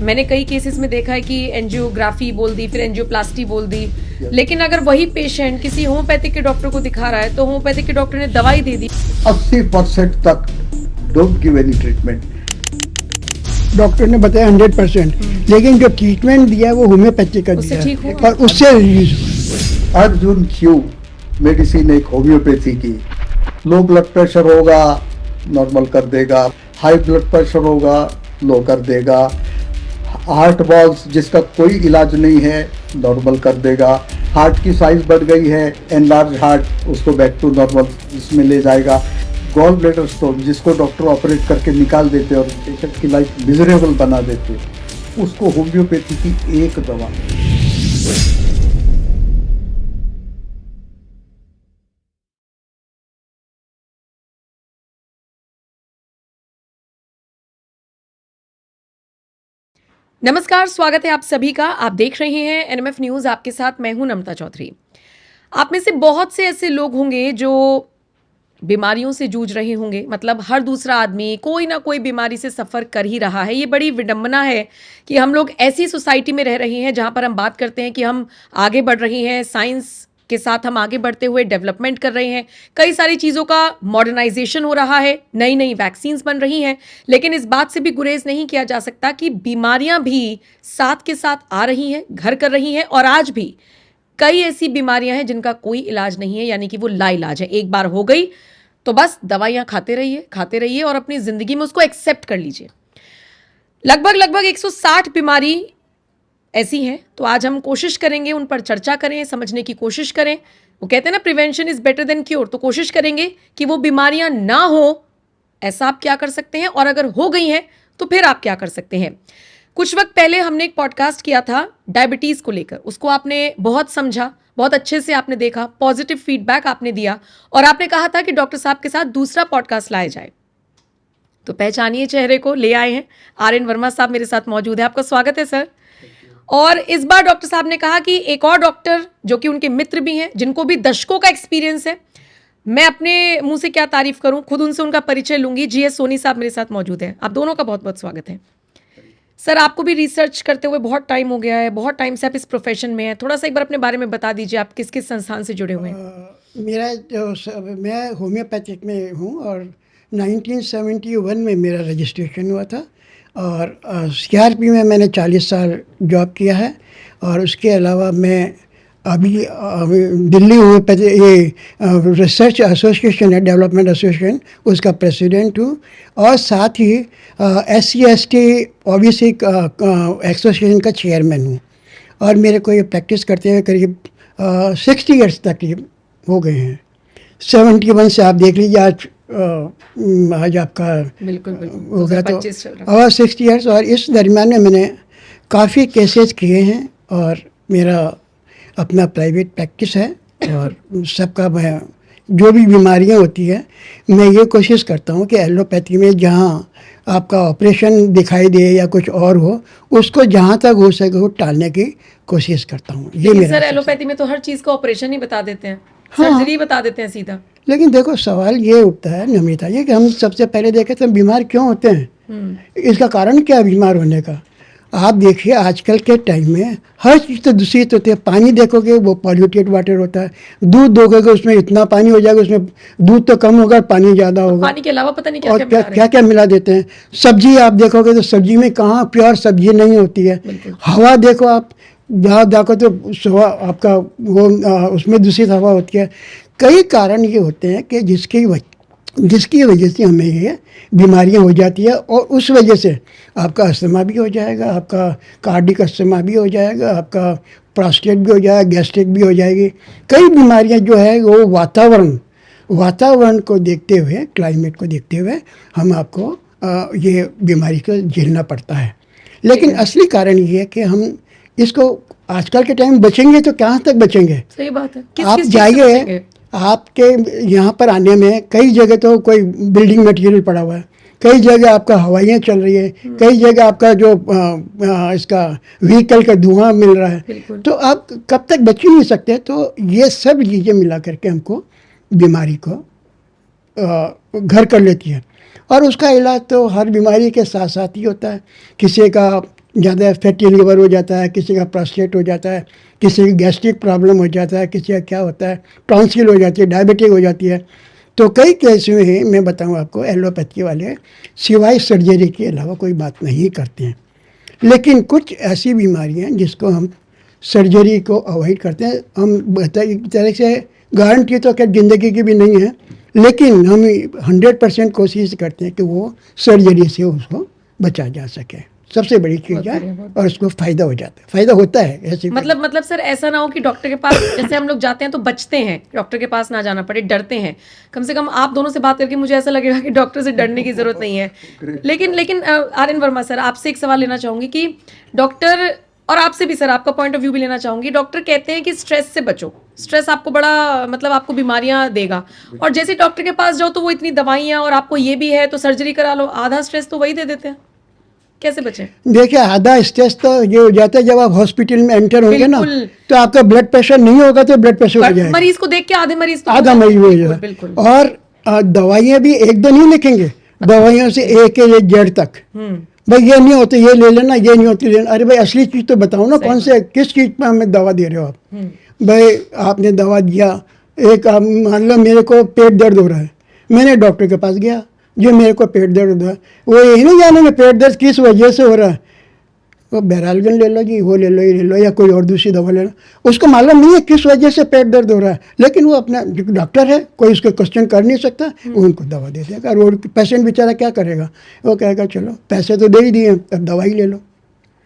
मैंने कई केसेस में देखा है कि एंजियोग्राफी बोल दी, फिर एंजियोप्लास्टी बोल दी, लेकिन अगर वही पेशेंट किसी होम्योपैथिक के डॉक्टर को दिखा रहा है तो होम्योपैथिक के डॉक्टर ने दवाई दे दी। 80% तक don't give any treatment. Doctor ने बताया 100%, लेकिन जो ट्रीटमेंट दिया है वो होम्योपैथिक का उससे दिया ठीक है हुआ। और उससे रिलीज हुआ। अर्जुन क्यू मेडिसिन एक होम्योपैथी की। लो ब्लड प्रेशर होगा नॉर्मल कर देगा, हाई ब्लड प्रेशर होगा लो कर देगा, हार्ट वॉल्स जिसका कोई इलाज नहीं है नॉर्मल कर देगा, हार्ट की साइज बढ़ गई है एनलार्ज हार्ट उसको बैक टू नॉर्मल इसमें ले जाएगा, गॉल ब्लैडर स्टोन जिसको डॉक्टर ऑपरेट करके निकाल देते और पेशेंट की लाइफ मिजरेबल बना देते, उसको होम्योपैथी की एक दवा। नमस्कार, स्वागत है आप सभी का। आप देख रहे हैं एनएमएफ न्यूज, आपके साथ मैं हूं नम्रता चौधरी। आप में से बहुत से ऐसे लोग होंगे जो बीमारियों से जूझ रहे होंगे, मतलब हर दूसरा आदमी कोई ना कोई बीमारी से सफ़र कर ही रहा है। ये बड़ी विडंबना है कि हम लोग ऐसी सोसाइटी में रह रहे हैं जहां पर हम बात करते हैं कि हम आगे बढ़ रहे हैं, साइंस के साथ हम आगे बढ़ते हुए डेवलपमेंट कर रहे हैं, कई सारी चीज़ों का मॉडर्नाइजेशन हो रहा है, नई नई वैक्सीन्स बन रही हैं, लेकिन इस बात से भी गुरेज नहीं किया जा सकता कि बीमारियां भी साथ के साथ आ रही हैं, घर कर रही हैं, और आज भी कई ऐसी बीमारियां हैं जिनका कोई इलाज नहीं है, यानी कि वो लाइलाज है। एक बार हो गई तो बस दवाइयां खाते रहिए और अपनी जिंदगी में उसको एक्सेप्ट कर लीजिए। लगभग 160 बीमारी ऐसी हैं, तो आज हम कोशिश करेंगे उन पर चर्चा करें, समझने की कोशिश करें। वो कहते हैं ना, prevention is better than cure. तो कोशिश करेंगे कि वो बीमारियां ना हो, ऐसा आप क्या कर सकते हैं, और अगर हो गई हैं तो फिर आप क्या कर सकते हैं। कुछ वक्त पहले हमने एक पॉडकास्ट किया था डायबिटीज़ को लेकर, उसको आपने बहुत समझा, बहुत अच्छे से आपने देखा, पॉजिटिव फीडबैक आपने दिया, और आपने कहा था कि डॉक्टर साहब के साथ दूसरा पॉडकास्ट लाया जाए। तो पहचानिए चेहरे को, ले आए हैं आर.एन. वर्मा साहब मेरे साथ मौजूद है। आपका स्वागत है सर। और इस बार डॉक्टर साहब ने कहा कि एक और डॉक्टर जो कि उनके मित्र भी हैं, जिनको भी दशकों का एक्सपीरियंस है, मैं अपने मुंह से क्या तारीफ करूं, खुद उनसे उनका परिचय लूंगी। जी.एस. सोनी साहब मेरे साथ मौजूद हैं। आप दोनों का बहुत बहुत स्वागत है सर। आपको भी रिसर्च करते हुए बहुत टाइम हो गया है, बहुत टाइम से आप इस प्रोफेशन में हैं। थोड़ा सा एक बार अपने बारे में बता दीजिए, आप किस किस संस्थान से जुड़े हुए हैं। मैं होम्योपैथिक में हूँ और 1971 में मेरा रजिस्ट्रेशन हुआ था, और सीआरपी में मैंने 40 साल जॉब किया है, और उसके अलावा मैं अभी दिल्ली होम्योपैथी ये रिसर्च एसोसिएशन है, डेवलपमेंट एसोसिएशन, उसका प्रेसिडेंट हूँ, और साथ ही SC/ST ओबीसी एसोसिएशन का चेयरमैन हूँ। और मेरे को ये प्रैक्टिस करते हुए करीब 60 ईयर्स तक हो गए हैं। 71 से आप देख लीजिए, आज आपका बिल्कुल हो गया तो 25 चल रहा है। और 60 ईयर्स। और इस दरमियान में मैंने काफ़ी केसेस किए हैं, और मेरा अपना प्राइवेट प्रैक्टिस है, और सबका मैं जो भी बीमारियां होती है, मैं ये कोशिश करता हूँ कि एलोपैथी में जहाँ आपका ऑपरेशन दिखाई दे या कुछ और हो, उसको जहाँ तक हो सके वो टालने की कोशिश करता हूँ। ये मेरा सर एलोपैथी में तो हर चीज़ का ऑपरेशन ही बता देते हैं, हाँ, सर्जरी बता देते हैं सीधा। लेकिन देखो, सवाल ये उठता है नमिता, ये कि हम सबसे पहले देखें तो बीमार क्यों होते हैं, इसका कारण क्या है बीमार होने का। आप देखिए आजकल के टाइम में हर चीज़ तो दूषित होती है। पानी देखोगे वो पॉल्यूटेड वाटर होता है, दूध दोगे उसमें इतना पानी हो जाएगा, उसमें दूध तो कम होगा, पानी ज़्यादा होगा, पानी के अलावा पता नहीं क्या और क्या क्या मिला देते हैं। सब्जी आप देखोगे तो सब्जी में कहाँ प्योर सब्जी नहीं होती है। हवा देखो आप, जहाँ देखो तो आपका वो उसमें दूषित हवा होती है। कई कारण ये होते हैं कि जिसकी वजह से हमें ये बीमारियां हो जाती है, और उस वजह से आपका अस्थमा भी हो जाएगा, आपका कार्डिक अस्थमा भी हो जाएगा, आपका प्रोस्टेट भी हो जाएगा, गैस्ट्रिक भी हो जाएगी। कई बीमारियां जो है वो वातावरण को देखते हुए, क्लाइमेट को देखते हुए हम आपको ये बीमारी को झेलना पड़ता है। लेकिन असली कारण ये है कि हम इसको आजकल के टाइम बचेंगे तो कहाँ तक बचेंगे। सही बात है। आप जाइए, आपके यहाँ पर आने में कई जगह तो कोई बिल्डिंग मटेरियल पड़ा हुआ है, कई जगह आपका हवाइयाँ चल रही है, कई जगह आपका जो इसका व्हीकल का धुआं मिल रहा है, तो आप कब तक बच ही नहीं सकते। तो ये सब चीज़ें मिला करके हमको बीमारी को घर कर लेती है, और उसका इलाज तो हर बीमारी के साथ साथ ही होता है। किसी का ज़्यादा फैटी लिवर हो जाता है, किसी का प्रोस्टेट हो जाता है, किसी की गैस्ट्रिक प्रॉब्लम हो जाता है, किसी का क्या होता है, टॉन्सिल हो जाती है, डायबिटिक हो जाती है। तो कई केस में ही मैं बताऊँ आपको, एलोपैथी वाले सिवाय सर्जरी के अलावा कोई बात नहीं करते हैं। लेकिन कुछ ऐसी बीमारियां हैं जिसको हम सर्जरी को अवॉइड करते हैं। हम एक तरह से गारंटी तो क्या ज़िंदगी की भी नहीं है, लेकिन हम 100% कोशिश करते हैं कि वो सर्जरी से उसको बचा जा सके। सबसे बड़ी चीज़ बहुत है, बढ़िया, बहुत और उसको फ़ायदा हो जाता है, फ़ायदा होता है ऐसी मतलब सर ऐसा ना हो कि डॉक्टर के पास जैसे हम लोग जाते हैं तो बचते हैं, डॉक्टर के पास ना जाना पड़े, डरते हैं। कम से कम आप दोनों से बात करके मुझे ऐसा लगेगा कि डॉक्टर से डरने की जरूरत नहीं है। लेकिन आर एन वर्मा सर, आपसे एक सवाल लेना चाहूंगी कि डॉक्टर, और आपसे भी सर आपका पॉइंट ऑफ व्यू भी लेना चाहूंगी। डॉक्टर कहते हैं कि स्ट्रेस से बचो, स्ट्रेस आपको बड़ा मतलब आपको बीमारियां देगा, और जैसे डॉक्टर के पास जाओ तो वो इतनी दवाइयां और आपको ये भी है तो सर्जरी करा लो, आधा स्ट्रेस तो वही दे देते हैं। कैसे बचें? देखिए, आधा स्ट्रेस तो ये हो जाता है जब आप हॉस्पिटल में एंटर होंगे ना, बिल्कुल। तो आपका ब्लड प्रेशर नहीं होगा तो ब्लड प्रेशर हो जाएगा, मरीज को देख के आधे मरीज तो आधा हो मरीज हो बिल्कुल, जाएगा। बिल्कुल। और दवाइयाँ भी एक दो नहीं लिखेंगे, दवाइयों से एक जेड तक। भाई ये नहीं होते ये ले लेना, ये नहीं होती लेना। अरे भाई असली चीज़ तो बताओ ना, कौन से किस चीज़ पर हमें दवा दे रहे हो आप। भाई आपने दवा दिया, एक मान लो मेरे को पेट दर्द हो रहा है, मैंने डॉक्टर के पास गया, जो मेरे को पेट दर्द हो रहा है, वो यही नहीं जानेंगे पेट दर्द किस वजह से हो रहा है। वो बैरालगन ले लो जी, वो ले लो, ये ले लो, या कोई और दूसरी दवा ले लो, उसको मालूम नहीं है किस वजह से पेट दर्द हो रहा है, लेकिन वो अपना डॉक्टर है, कोई उसको क्वेश्चन कर नहीं सकता, वो उनको दवा दे देगा। और वो पेशेंट बेचारा क्या करेगा, वो कहेगा चलो पैसे तो दे ही दिए, अब दवाई ले लो।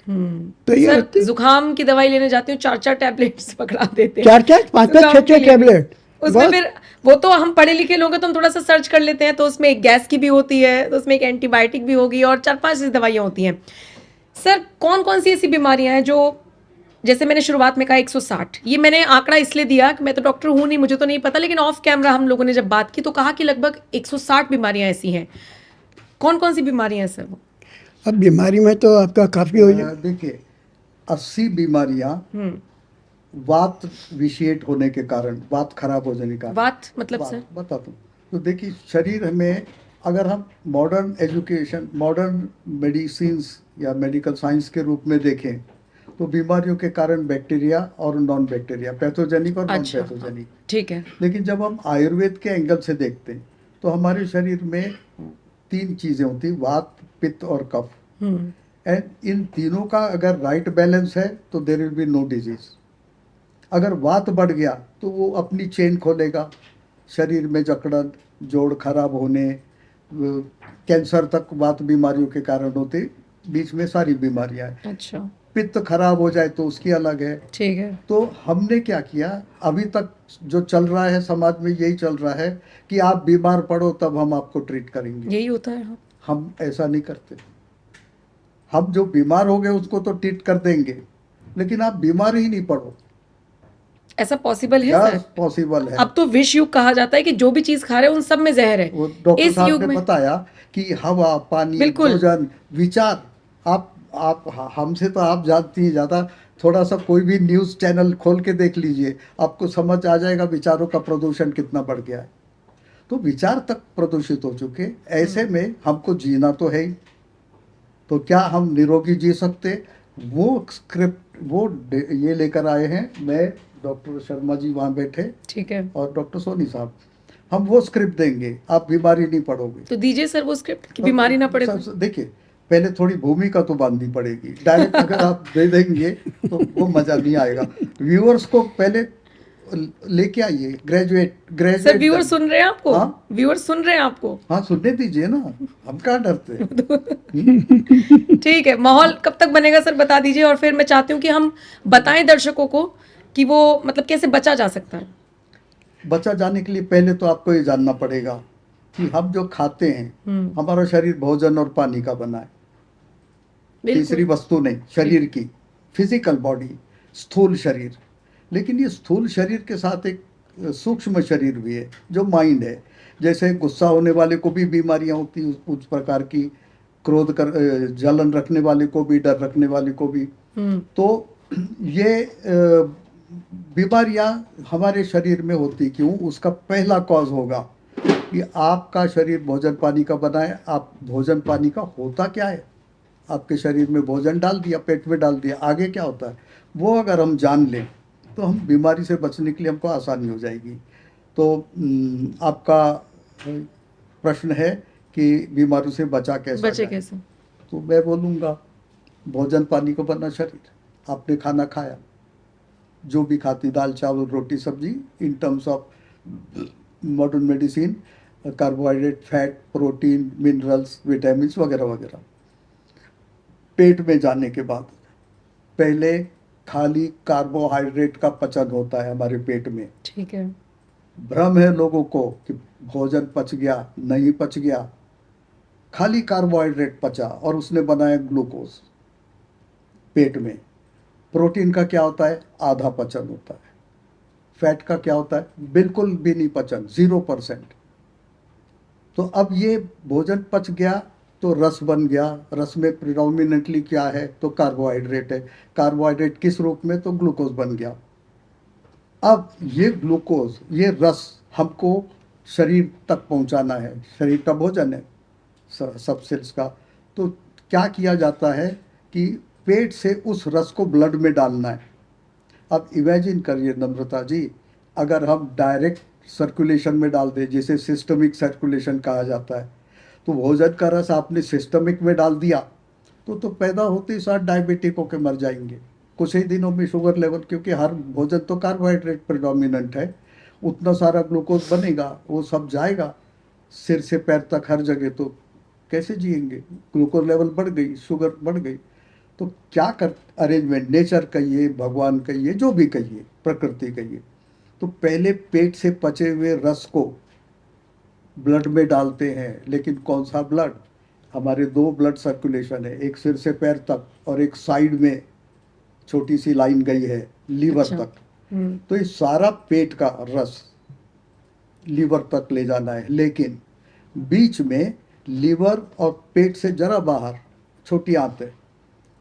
तो ये सर जुकाम की दवाई लेने जाती हूँ, 4-4 टैबलेट्स पकड़ा देते हैं, 4-4 5-5 जुकाम के 6-6 लिए। टैबलेट। उसमें फिर वो तो हम पढ़े लिखे लोग हैं तो हम थोड़ा सा सर्च कर लेते हैं, तो उसमें एक गैस की भी होती है, तो उसमें एक एंटीबायोटिक भी होगी और 4-5 ऐसी दवाइयाँ होती हैं। सर कौन कौन सी ऐसी बीमारियां हैं जो, जैसे मैंने शुरुआत में कहा 160, ये मैंने आंकड़ा इसलिए दिया कि मैं तो डॉक्टर हूं नहीं, मुझे तो नहीं पता, लेकिन ऑफ कैमरा हम लोगों ने जब बात की तो कहा कि लगभग 160 बीमारियां ऐसी हैं। कौन कौन सी बीमारियां हैं सर वो? अब बीमारी में तो आपका काफ़ी हो जाए। देखिए 80 बीमारियां वात विषेट होने के कारण, वात खराब हो जाने के कारण। बात मतलब सर बताता हूँ। तो देखिए शरीर में, अगर हम मॉडर्न एजुकेशन, मॉडर्न मेडिसिन या मेडिकल साइंस के रूप में देखें तो बीमारियों के कारण बैक्टीरिया और नॉन बैक्टीरिया, पैथोजेनिक और नॉन अच्छा, पैथोजेनिक। ठीक है। लेकिन जब हम आयुर्वेद के एंगल से देखते हैं तो हमारे शरीर में 3 चीजें होती, वात, पित्त और कफ। एंड इन तीनों का अगर राइट बैलेंस है तो there will be no disease. अगर वात बढ़ गया तो वो अपनी चेन खोलेगा, शरीर में जकड़न, जोड़ खराब होने, कैंसर तक वात बीमारियों के कारण होते, बीच में सारी बीमारियां हैं। अच्छा, पित्त खराब हो जाए तो उसकी अलग है। ठीक है। तो हमने क्या किया, अभी तक जो चल रहा है समाज में यही चल रहा है कि आप बीमार पड़ो तब हम आपको ट्रीट करेंगे। यही होता है। हम ऐसा नहीं करते। हम जो बीमार हो गए उसको तो ट्रीट कर देंगे, लेकिन आप बीमार ही नहीं पड़ो। ऐसा पॉसिबल है क्या सर? पॉसिबल है? अब तो विष युग कहा जाता है कि जो भी चीज खा रहे हैं उन सब में जहर है। वो डॉक्टर इस साहब युग ने में बताया कि हवा, पानी, बिल्कुल। भोजन, विचार, आप हमसे तो आप जानती हैं ज़्यादा। थोड़ा सा कोई भी न्यूज़ चैनल खोल के देख लीजिए, आपको समझ आ जाएगा विचारों का प्रदूषण कितना बढ़ गया है। तो विचार तक प्रदूषित हो चुके, ऐसे में हमको जीना तो है ही। तो क्या हम निरोगी जी सकते? वो स्क्रिप्ट वो ये लेकर आए हैं, मैं, डॉक्टर शर्मा जी वहाँ बैठे, ठीक है, और डॉक्टर सोनी साहब, हम वो स्क्रिप्ट देंगे, आप बीमारी नहीं पड़ोगे। तो दीजिए सर वो स्क्रिप्ट कि बीमारी ना पड़े। देखिए पहले थोड़ी भूमिका तो बांधनी पड़ेगी, डायरेक्ट अगर आप दे देंगे तो वो मजा नहीं आएगा। व्यूअर्स को पहले लेके आइए, ग्रेजुएट सर व्यूअर सुन रहे हैं आपको? हाँ? व्यूअर सुन रहे हैं आपको? हाँ सुनने दीजिए ना, हम क्या डरते हैं। ठीक है, माहौल कब तक बनेगा सर बता दीजिए, और फिर मैं चाहती हूँ कि हम बताएं दर्शकों को कि वो मतलब कैसे बचा जा सकता है। बचा जाने के लिए पहले तो आपको ये जानना पड़ेगा कि हम जो खाते हैं, हमारा शरीर भोजन और पानी का बना है, तीसरी वस्तु नहीं। शरीर की फिजिकल बॉडी, स्थूल शरीर, लेकिन ये स्थूल शरीर के साथ एक सूक्ष्म शरीर भी है जो माइंड है। जैसे गुस्सा होने वाले को भी बीमारियां होती उस प्रकार की, क्रोध कर, जलन रखने वाले को भी, डर रखने वाले को भी। तो ये बीमारियां हमारे शरीर में होती क्यों, उसका पहला कॉज होगा कि आपका शरीर भोजन पानी का बना है। आप भोजन पानी का होता क्या है? आपके शरीर में भोजन डाल दिया, पेट में डाल दिया, आगे क्या होता है वो अगर हम जान लें तो हम बीमारी से बचने के लिए हमको आसानी हो जाएगी। तो आपका प्रश्न है कि बीमारी से बचा कैसे बचे जाए? कैसे? तो मैं बोलूँगा भोजन पानी को बना शरीर। आपने खाना खाया, जो भी खाती दाल चावल रोटी सब्जी, in terms of modern medicine, carbohydrate fat protein minerals vitamin वगैरह वगैरह, पेट में जाने के बाद पहले खाली कार्बोहाइड्रेट का पचन होता है हमारे पेट में। ठीक है। भ्रम है लोगों को कि भोजन पच गया, नहीं पच गया। खाली कार्बोहाइड्रेट पचा और उसने बनाया ग्लूकोज पेट में। प्रोटीन का क्या होता है? आधा पचन होता है। फैट का क्या होता है? बिल्कुल भी नहीं पचन, 0%। तो अब ये भोजन पच गया तो रस बन गया। रस में प्रिडोमिनेंटली क्या है? तो कार्बोहाइड्रेट है। कार्बोहाइड्रेट किस रूप में? तो ग्लूकोज बन गया। अब ये ग्लूकोज, ये रस हमको शरीर तक पहुंचाना है। शरीर का भोजन है सब सेल्स का। तो क्या किया जाता है कि पेट से उस रस को ब्लड में डालना है। अब इमेजिन करिए नम्रता जी, अगर हम डायरेक्ट सर्कुलेशन में डाल दें, जिसे सिस्टमिक सर्कुलेशन कहा जाता है, तो भोजन का रस आपने सिस्टमिक में डाल दिया तो पैदा होते ही साथ डायबिटिक होकर मर जाएंगे कुछ ही दिनों में। शुगर लेवल, क्योंकि हर भोजन तो कार्बोहाइड्रेट प्रेडोमिनेंट है, उतना सारा ग्लूकोज बनेगा, वो सब जाएगा सिर से पैर तक हर जगह, तो कैसे जिएंगे? ग्लूकोज लेवल बढ़ गई, शुगर बढ़ गई। तो क्या कर अरेंजमेंट, नेचर कहिए, भगवान कहिए, जो भी कहिए, प्रकृति कहिए, तो पहले पेट से पचे हुए रस को ब्लड में डालते हैं। लेकिन कौन सा ब्लड? हमारे 2 ब्लड सर्कुलेशन है, एक सिर से पैर तक और एक साइड में छोटी सी लाइन गई है लीवर तक। तो ये सारा पेट का रस लीवर तक ले जाना है। लेकिन बीच में लीवर और पेट से जरा बाहर छोटी आंत है।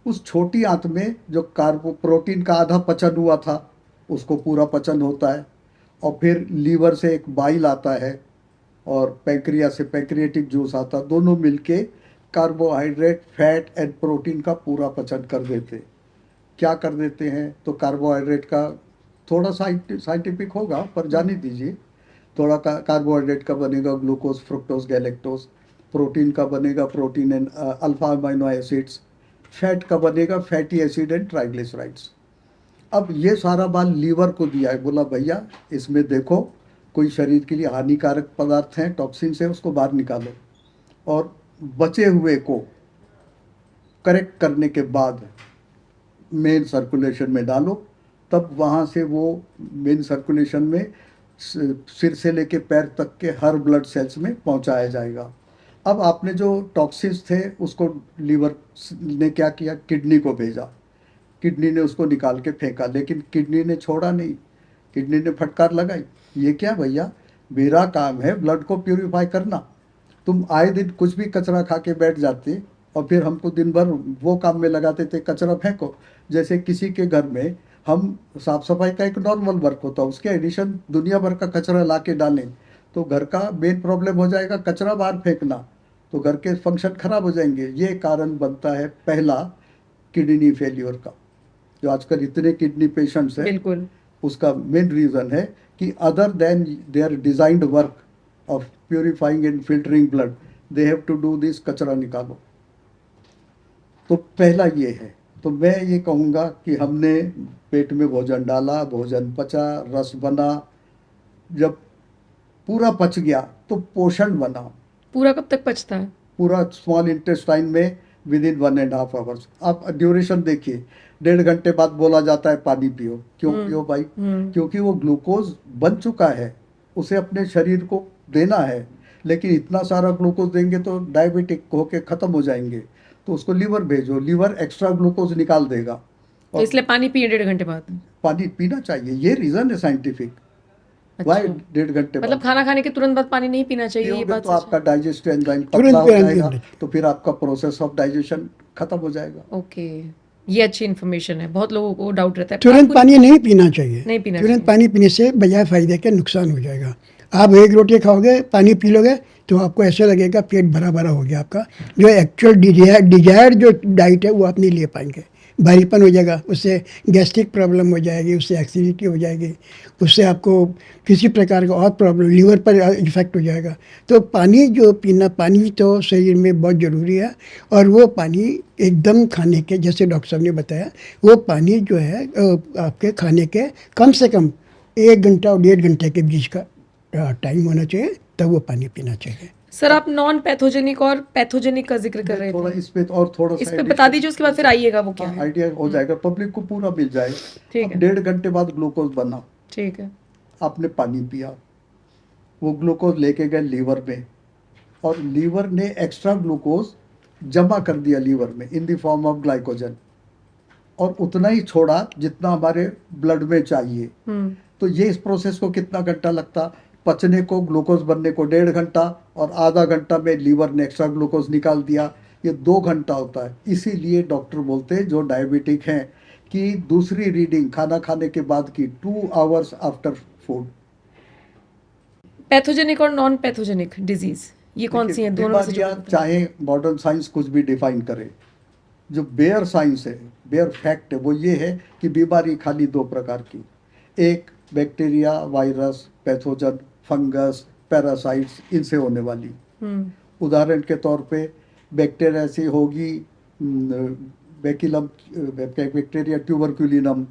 उस छोटी आंत में जो प्रोटीन का आधा पचन हुआ था उसको पूरा पचन होता है। और फिर लीवर से एक बाइल आता है और पैंक्रिया से पैंक्रियाटिक जूस आता है। दोनों मिलके कार्बोहाइड्रेट फैट एंड प्रोटीन का पूरा पचन कर देते। क्या कर देते हैं? तो कार्बोहाइड्रेट का थोड़ा साइंटिफिक होगा पर जाने दीजिए। थोड़ा कार्बोहाइड्रेट का बनेगा ग्लूकोज फ्रुक्टोज गैलेक्टोज, प्रोटीन का बनेगा protein and alpha amino acids, fat का बनेगा फैटी एसिड एंड ट्राइग्लिसराइड्स। अब ये सारा माल लीवर को दिया है, बोला भैया इसमें देखो कोई शरीर के लिए हानिकारक पदार्थ हैं, टॉक्सिन है, उसको बाहर निकालो और बचे हुए को करेक्ट करने के बाद मेन सर्कुलेशन में डालो। तब वहाँ से वो मेन सर्कुलेशन में सिर से लेके पैर तक के हर ब्लड सेल्स में पहुँचाया जाएगा। अब आपने जो टॉक्सिन्स थे उसको लीवर ने क्या किया? किडनी को भेजा। किडनी ने उसको निकाल के फेंका, लेकिन किडनी ने छोड़ा नहीं। किडनी ने फटकार लगाई, ये क्या भैया, मेरा काम है ब्लड को प्यूरिफाई करना। तुम आए दिन कुछ भी कचरा खा के बैठ जाते और फिर हमको दिन भर वो काम में लगाते थे, कचरा फेंको। जैसे किसी के घर में हम साफ सफाई का एक नॉर्मल वर्क होता है, उसके एडिशन दुनिया भर का कचरा ला के डालें तो घर का मेन प्रॉब्लम हो जाएगा कचरा बाहर फेंकना, तो घर के फंक्शन खराब हो जाएंगे। ये कारण बनता है पहला किडनी फेल्योर का, जो आजकल इतने किडनी पेशेंट्स हैं। बिल्कुल। उसका मेन रीज़न है कि other than their designed work of purifying and filtering blood, they have to do this, कचरा निकालो। तो पहला ये है। तो मैं ये कहूँगा कि हमने पेट में भोजन डाला, भोजन पचा, रस बना, जब पूरा पच गया तो पोषण बना। पूरा कब तक पचता है? पूरा स्मॉल इंटेस्टाइन में विद इन 1.5 आवर्स। आप ड्यूरेशन देखिए, 1.5 घंटे बाद बोला जाता है पानी पियो। क्यों पियो भाई? क्योंकि वो ग्लूकोज बन चुका है, उसे अपने शरीर को देना है। लेकिन इतना सारा ग्लूकोज देंगे तो डायबिटिक होके ख़त्म हो जाएंगे, तो उसको लीवर भेजो, लीवर एक्स्ट्रा ग्लूकोज निकाल देगा। तो इसलिए पानी पिए 1.5 घंटे बाद? पानी पीना चाहिए, ये रीज़न है साइंटिफिक। वाई 1.5 घंटे मतलब खाना खाने के तुरंत बाद पानी नहीं पीना चाहिए, ये बात तो सच आपका डाइजेस्ट एंजाइम तुरंत पतला हो पीना जाएगा, नहीं। तो फिर आपका प्रोसेस ऑफ डाइजेशन खत्म हो जाएगा। है? ओके, ये अच्छी इन्फॉर्मेशन है। बहुत लोगों को डाउट रहता है तुरंत आपको- पानी नहीं पीना चाहिए। नहीं पीना तुरंत चाहिए। पानी पीने से बजाय फायदे के नुकसान हो जाएगा। आप एक रोटी खाओगे, पानी पी लोगे, तो आपको ऐसा लगेगा पेट भरा भरा हो गया आपका। जो एक्चुअल डिजायर्ड जो डाइट है वो आप नहीं ले पाएंगे, भारीपन हो जाएगा, उससे गैस्ट्रिक प्रॉब्लम हो जाएगी, उससे एसिडिटी हो जाएगी, उससे आपको किसी प्रकार का और प्रॉब्लम, लीवर पर इफेक्ट हो जाएगा। तो पानी जो पीना, पानी तो शरीर में बहुत ज़रूरी है। और वो पानी एकदम खाने के, जैसे डॉक्टर साहब ने बताया, वो पानी जो है आपके खाने के कम से कम 1 घंटा और 1.5 घंटे के बीच का टाइम होना चाहिए, तब वो पानी पीना चाहिए। सर आप नॉन पैथोजेनिक और पैथोजेनिक का जिक्र कर रहे थोड़ा थे, इस पे और थोड़ा इस सा पे बता दीजिए, उसके बाद फिर आइएगा वो क्या है। आइडिया हो जाएगा, पब्लिक को पूरा मिल जाए। ठीक अब है। 1.5 घंटे बाद ग्लूकोज बना, ठीक है। आपने पानी पिया, वो ग्लूकोज लेके गए लीवर में, और लीवर ने एक्स्ट्रा ग्लूकोज जमा कर दिया लीवर में in the form of glycogen, और उतना ही छोड़ा जितना हमारे ब्लड में चाहिए। तो ये इस प्रोसेस को कितना घंटा लगता, पचने को, ग्लूकोज बनने को 1.5 घंटा, और आधा घंटा में लीवर ने एक्स्ट्रा ग्लूकोज निकाल दिया, ये 2 घंटा होता है। इसीलिए डॉक्टर बोलते हैं जो डायबिटिक हैं कि दूसरी रीडिंग खाना खाने के बाद की 2 आवर्स आफ्टर फूड। पैथोजेनिक और नॉन पैथोजेनिक डिजीज ये कौन सी हैं, दोनों में से जो बीमारियां चाहे मॉडर्न साइंस कुछ भी डिफाइन करे, जो बेयर साइंस है, बेयर फैक्ट है, वो ये है कि बीमारी खाली 2 प्रकार की, एक bacteria, virus, pathogen, fungus, parasites, इनसे होने वाली। उदाहरण के तौर पे बैक्टीरिया ऐसी होगी, बैकिलम बैक्टीरिया, ट्यूबरक्यूलिनम,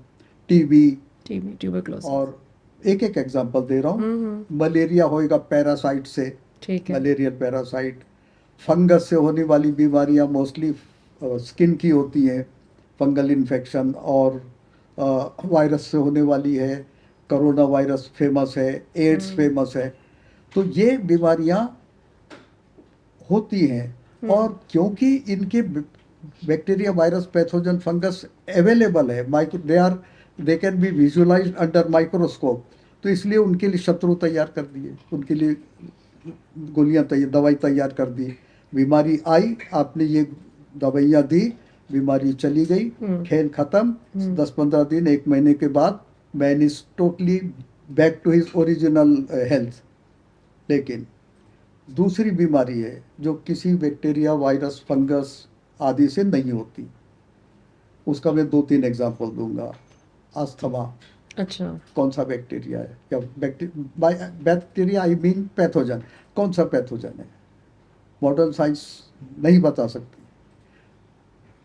टीबी, ट्यूबरक्लोसिस। और एक एक एग्जांपल दे रहा हूँ। मलेरिया होएगा पैरासाइट से, ठीक है। Mullerian parasite. फंगस से होने वाली बीमारियां मोस्टली स्किन की होती हैं, फंगल इन्फेक्शन, और वायरस से होने वाली है, कोरोना वायरस फेमस है, एड्स फेमस है। तो ये बीमारियां होती हैं, और क्योंकि इनके bacteria, virus, pathogen, fungus available है, they can be visualised under microscope, तो इसलिए उनके लिए शत्रु तैयार कर दिए, उनके लिए गोलियां तैयार, दवाई तैयार कर दी। बीमारी आई, आपने ये दवाइयाँ दी, बीमारी चली गई, खेल खत्म। 10-15 दिन, 1 महीने के बाद man is totally back to his original health. लेकिन दूसरी बीमारी है जो किसी बैक्टीरिया, वायरस, फंगस आदि से नहीं होती, उसका मैं 2-3 एग्जाम्पल दूंगा। अस्थमा, अच्छा, कौन सा बैक्टीरिया है, या बैक्टीरिया आई मीन पैथोजन, कौन सा पैथोजन है, मॉडर्न साइंस नहीं बता सकती।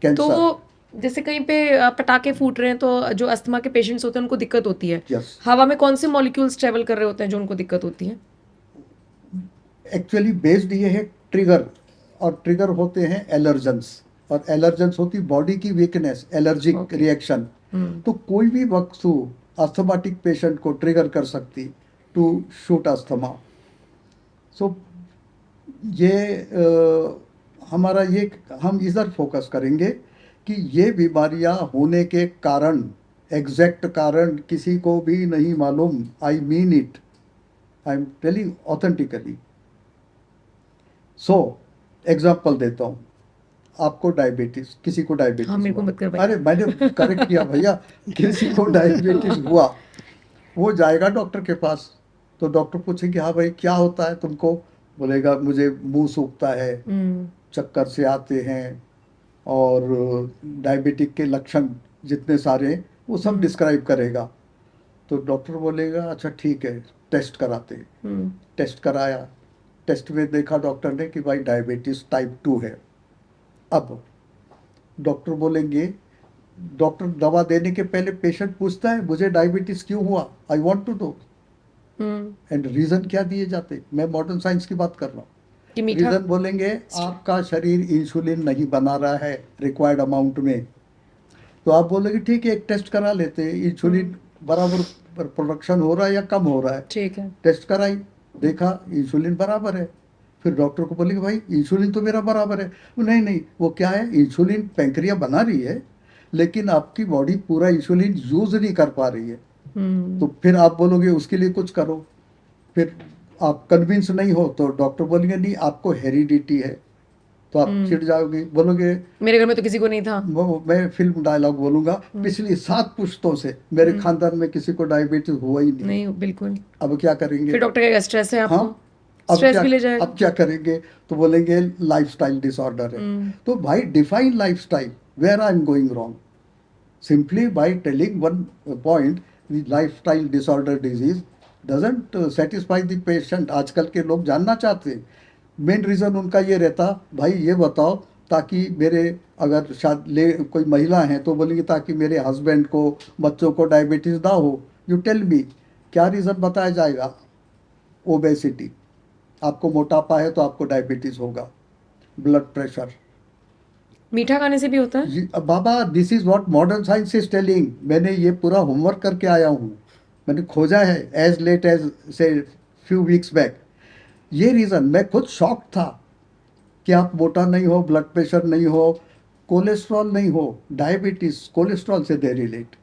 कैंसर, तो जैसे कहीं पे पटाखे फूट रहे हैं तो जो अस्थमा के पेशेंट्स होते हैं उनको दिक्कत होती है। यस, हवा में कौन से मॉलिक्यूल्स ट्रेवल कर रहे होते हैं जो उनको दिक्कत होती है? एक्चुअली बेस्ड ये है ट्रिगर, और ट्रिगर होते हैं एलर्जेंस, और एलर्जेंस होती बॉडी की वीकनेस, एलर्जिक रिएक्शन। तो कोई भी वस्तु अस्थमाटिक पेशेंट को ट्रिगर कर सकती टू शूट अस्थमा। सो ये हमारा ये, हम इधर फोकस करेंगे कि ये बीमारियां होने के कारण, एग्जैक्ट कारण किसी को भी नहीं मालूम। आई mean it, I am telling authentically. So example देता हूँ, आपको डायबिटीज, किसी को डायबिटीज, हाँ, मेरे को मत करवाइए। अरे मैंने करेक्ट किया भैया, किसी को डायबिटीज हुआ, वो जाएगा डॉक्टर के पास, तो डॉक्टर पूछेंगे हाँ भाई क्या होता है तुमको, बोलेगा मुझे मुंह सूखता है, चक्कर से आते हैं, और डायबिटिक के लक्षण जितने सारे वो सब डिस्क्राइब करेगा। तो डॉक्टर बोलेगा अच्छा ठीक है, टेस्ट कराते हैं। टेस्ट कराया, टेस्ट में देखा डॉक्टर ने कि भाई डायबिटीज टाइप 2 है। अब डॉक्टर बोलेंगे, डॉक्टर दवा देने के पहले पेशेंट पूछता है मुझे डायबिटीज क्यों हुआ, I want to know, and reason क्या दिए जाते। मैं मॉडर्न साइंस की बात कर रहा हूँ। कि मीठा, रीजन बोलेंगे आपका शरीर इंसुलिन नहीं बना रहा है रिक्वायर्ड अमाउंट में, तो आप बोलेंगे ठीक है एक टेस्ट करा लेते हैं, इंसुलिन बराबर प्रोडक्शन हो रहा है या कम हो रहा है। ठीक है। टेस्ट कराई, देखा इंसुलिन बराबर है, फिर डॉक्टर को बोलेंगे भाई इंसुलिन तो मेरा बराबर है। नहीं नहीं, वो क्या है, इंसुलिन पैंक्रिया बना रही है लेकिन आपकी बॉडी पूरा इंसुलिन यूज नहीं कर पा रही है। तो फिर आप बोलोगे उसके लिए कुछ करो, फिर आप कन्विंस नहीं हो तो डॉक्टर बोलेंगे नहीं आपको हेरिडिटी है, तो आप चिढ़ जाओगे, बोलोगे। मेरे घर में तो किसी को नहीं था। वो मैं फिल्म डायलॉग बोलूंगा, पिछली 7 पुश्तों से मेरे खानदान में किसी को डायबिटीज हुआ ही नहीं। नहीं, बिल्कुल। अब क्या करेंगे? फिर डॉक्टर कहेगा स्ट्रेस है आपको। हाँ, अब स्ट्रेस क्या, भी ले जाएगा। अब क्या करेंगे? तो बोलेंगे लाइफस्टाइल डिसऑर्डर है। तो भाई define lifestyle, where I am going wrong? Simply by telling one point, the lifestyle disorder disease doesn't satisfy the patient. आजकल के लोग जानना चाहते हैं, मेन रीज़न उनका ये रहता, भाई ये बताओ ताकि मेरे, अगर शायद कोई महिला है तो बोलेंगे ताकि मेरे हस्बैंड को, बच्चों को डायबिटीज़ ना हो। यू टेल मी, क्या रीज़न बताया जाएगा? ओबेसिटी, आपको मोटापा है तो आपको डायबिटीज़ होगा। ब्लड प्रेशर, मीठा खाने से भी होता है। बाबा this is what modern science is telling. मैंने ये पूरा होमवर्क करके आया हूँ, मैंने खोजा है एज लेट एज से फ्यू वीक्स बैक। ये रीज़न, मैं खुद शॉक था कि आप मोटा नहीं हो, ब्लड प्रेशर नहीं हो, कोलेस्ट्रॉल नहीं हो, डायबिटीज़ कोलेस्ट्रॉल से दे रिलेट,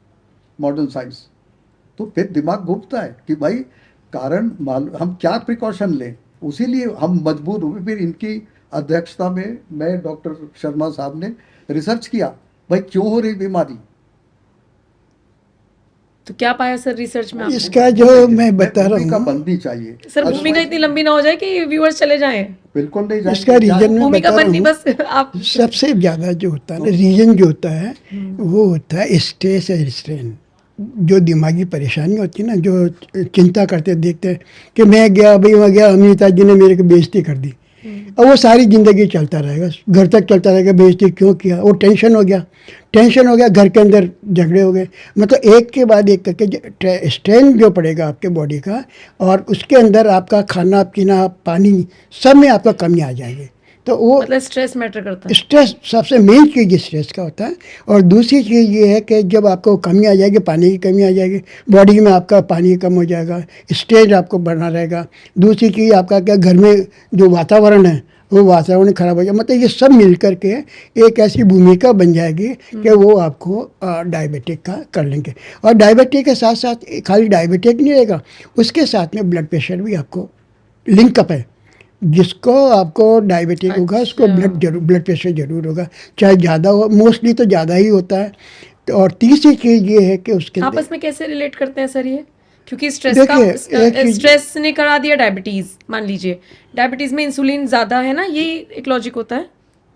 मॉडर्न साइंस। तो फिर दिमाग घूमता है कि भाई कारण मालूम, हम क्या प्रिकॉशन लें। उसीलिए हम मजबूर हुए, फिर इनकी अध्यक्षता में मैं, डॉक्टर शर्मा साहब ने रिसर्च किया, भाई क्यों हो रही बीमारी। तो क्या पाया सर रिसर्च में आपने? इसका जो मैं बता रहा भूमिका हूँ, बननी चाहिए सर भूमिका इतनी लंबी ना हो जाए कि व्यूअर्स चले जाएं। बिल्कुल नहीं जाएंगे। इसका रीजन मैं भूमिका बता बननी रहा बस आप। हूँ। सबसे ज़्यादा जो होता है ना, रीजन जो होता है वो होता है स्ट्रेस और स्ट्रेन। जो दिमागी परेशानी होती है ना, जो चिंता करते देखते हैं कि मैं गया, भाई वहाँ गया, अमिताभ जी ने मेरे को बेइज्जती कर दी, और वो सारी ज़िंदगी चलता रहेगा, घर तक चलता रहेगा, बेइज्जती क्यों किया, वो टेंशन हो गया, टेंशन हो गया, घर के अंदर झगड़े हो गए। मतलब एक के बाद एक करके स्ट्रेन जो पड़ेगा आपके बॉडी का, और उसके अंदर आपका खाना पीना, पानी, सब में आपका कमी आ जाएगी। तो वो मतलब स्ट्रेस मैटर करता है। स्ट्रेस सबसे मेन चीज़ स्ट्रेस का होता है। और दूसरी चीज़ ये है कि जब आपको कमी आ जाएगी, पानी की कमी आ जाएगी, बॉडी में आपका पानी कम हो जाएगा, स्ट्रेस आपको बढ़ना रहेगा। दूसरी चीज़ आपका क्या, घर में जो वातावरण है वो वातावरण खराब हो जाएगा। मतलब ये सब मिल करके एक ऐसी भूमिका बन जाएगी कि वो आपको डायबिटिक का कर लेंगे। और डायबिटिक के साथ साथ खाली डायबिटिक नहीं रहेगा, उसके साथ में ब्लड प्रेशर भी आपको लिंकअप है। जिसको आपको डायबिटिक होगा उसको ब्लड प्रेशर जरूर होगा, चाहे ज़्यादा हो, मोस्टली तो ज़्यादा ही होता है। और तीसरी चीज़ ये है कि उसके आपस में कैसे रिलेट करते हैं सर ये? क्योंकि स्ट्रेस देखिए, का, स्ट्रेस ने करा दिया डायबिटीज। मान लीजिए डायबिटीज में इंसुलिन ज्यादा है ना, ये एक लॉजिक होता है।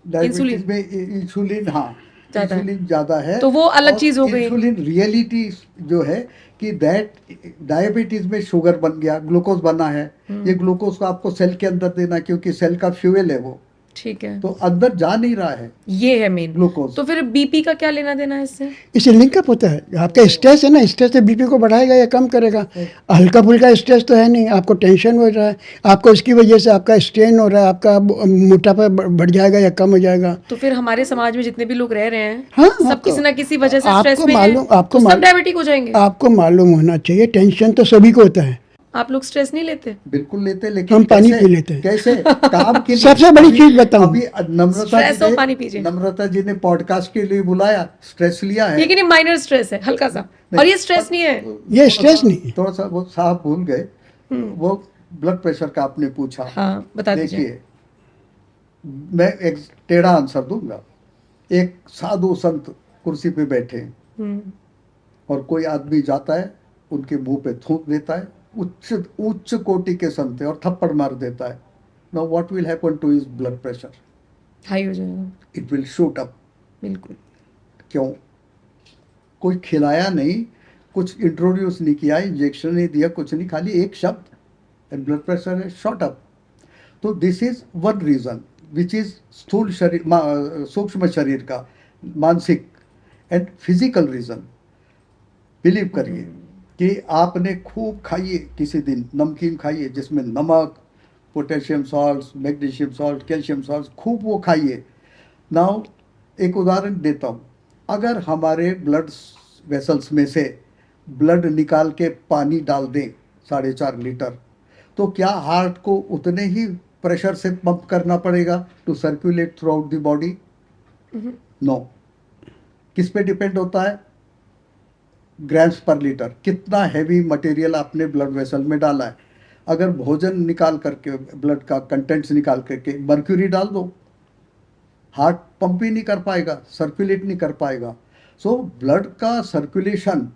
डायबिटीज में इंसुलिन, हाँ इंसुलिन ज़्यादा है, तो वो अलग चीज़ हो गई। इंसुलिन रियलिटी जो है कि दैट डायबिटीज में शुगर बन गया, ग्लूकोज बना है। ये ग्लूकोज को आपको सेल के अंदर देना, क्योंकि सेल का फ्यूल है वो, ठीक है, तो अंदर जा नहीं रहा है, ये है मेन ग्लूकोज। तो फिर बीपी का क्या लेना देना है इससे? इससे लिंकअप होता है। आपका स्ट्रेस है ना, स्ट्रेस से बीपी को बढ़ाएगा या कम करेगा। हल्का फुल्का स्ट्रेस तो है नहीं, आपको टेंशन हो रहा है, आपको उसकी वजह से आपका स्ट्रेन हो रहा है, आपका मोटापा बढ़ जाएगा या कम हो जाएगा। तो फिर हमारे समाज में जितने भी लोग रह रहे हैं, हाँ, सब किसी ना किसी वजह से स्ट्रेस आपको में मालूम, हैं, आपको तो सब डायबिटिक हो जाएंगे। आपको मालूम होना चाहिए, टेंशन तो सभी को होता है। आप लोग स्ट्रेस नहीं लेते? बिल्कुल लेते, लेकिन हम पानी कैसे- पी लेते हैं। कैसे काम के लिए। सबसे बड़ी चीज बताऊं, अभी स्ट्रेस हो, पानी पीजिए। नम्रता जी ने पॉडकास्ट के लिए बुलाया, स्ट्रेस लिया है, लेकिन ये माइनर स्ट्रेस है, हल्का सा, और ये स्ट्रेस नहीं है। ये स्ट्रेस नहीं है। थोड़ा सा वो साहब भूल गए, वो ब्लड प्रेशर का आपने पूछा। हाँ, बता दीजिए। देखिए, मैं एक टेढ़ा आंसर दूंगा। एक साधु संत कुर्सी पे बैठे हैं, हम्म, और कोई आदमी जाता है, उनके मुंह पे थूक देता है, उच्च उच्च कोटि के संत है, और थप्पड़ मार देता है। Now what will happen to his blood pressure? High हो जाएगा, इट विल शूट अप। बिल्कुल। क्यों? कोई खिलाया नहीं, कुछ इंट्रोड्यूस नहीं किया, इंजेक्शन नहीं दिया, कुछ नहीं, खाली एक शब्द, एंड ब्लड प्रेशर है शॉट अप। तो this is one reason which is स्थूल शरीर, सूक्ष्म शरीर का, मानसिक एंड फिजिकल रीजन। बिलीव करिए कि आपने खूब खाइए, किसी दिन नमकीन खाइए जिसमें नमक, potassium salt, magnesium salt, calcium salt, खूब वो खाइए। नाउ एक उदाहरण देता हूँ, अगर हमारे ब्लड वेसल्स में से ब्लड निकाल के पानी डाल दें 4.5 लीटर, तो क्या हार्ट को उतने ही प्रेशर से पंप करना पड़ेगा to circulate throughout the body? No. किस पे डिपेंड होता है? ग्राम्स पर लीटर, कितना हैवी मटेरियल आपने ब्लड वेसल में डाला है। अगर भोजन निकाल करके, ब्लड का कंटेंट्स निकाल करके मर्क्यूरी डाल दो, हार्ट पंप ही नहीं कर पाएगा, सर्कुलेट नहीं कर पाएगा। सो ब्लड का सर्कुलेशन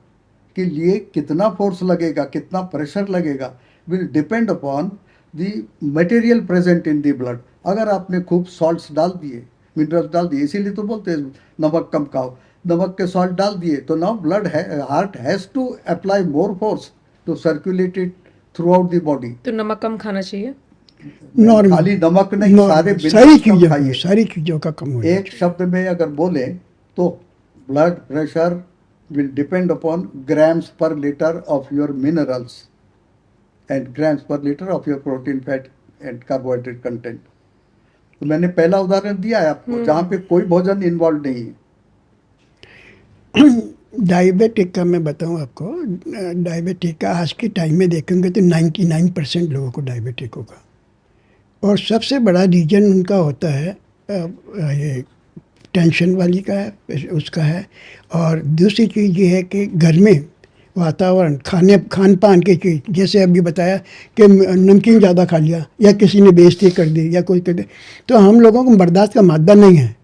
के लिए कितना फोर्स लगेगा, कितना प्रेशर लगेगा, will depend upon the material present in the blood. अगर आपने खूब सॉल्ट्स डाल दिए, मिनरल्स डाल दिए, इसीलिए तो बोलते हैं नमक कम खाओ, नमक के सॉल्ट डाल दिए, तो now blood heart has to apply more force to circulate it throughout the body. तो नमक कम खाना चाहिए। नॉर्मल खाली नमक नहीं, सारे सारी minerals कम चीज़ों खाइए। सारी चीज़ों का कम हो एक शब्द में अगर बोले तो blood pressure will depend upon grams per litre of your minerals and grams per litre of your protein, fat and carbohydrate content. तो मैंने पहला उदाहरण दिया है आपको जहाँ पे कोई भोजन इन्वॉल्व नहीं है। डायबिटिक का मैं बताऊं आपको, डायबिटिक का आज के टाइम में देखेंगे तो 99% लोगों को डायबिटिक होगा, और सबसे बड़ा रीजन उनका होता है ये टेंशन वाली का है, उसका है। और दूसरी चीज़ ये है कि घर में वातावरण, खान पान की चीज़, जैसे अभी बताया कि नमकीन ज़्यादा खा लिया या किसी ने बेइज्जती कर दी या कोई कर दे, तो हम लोगों को बर्दाश्त का मादा नहीं है।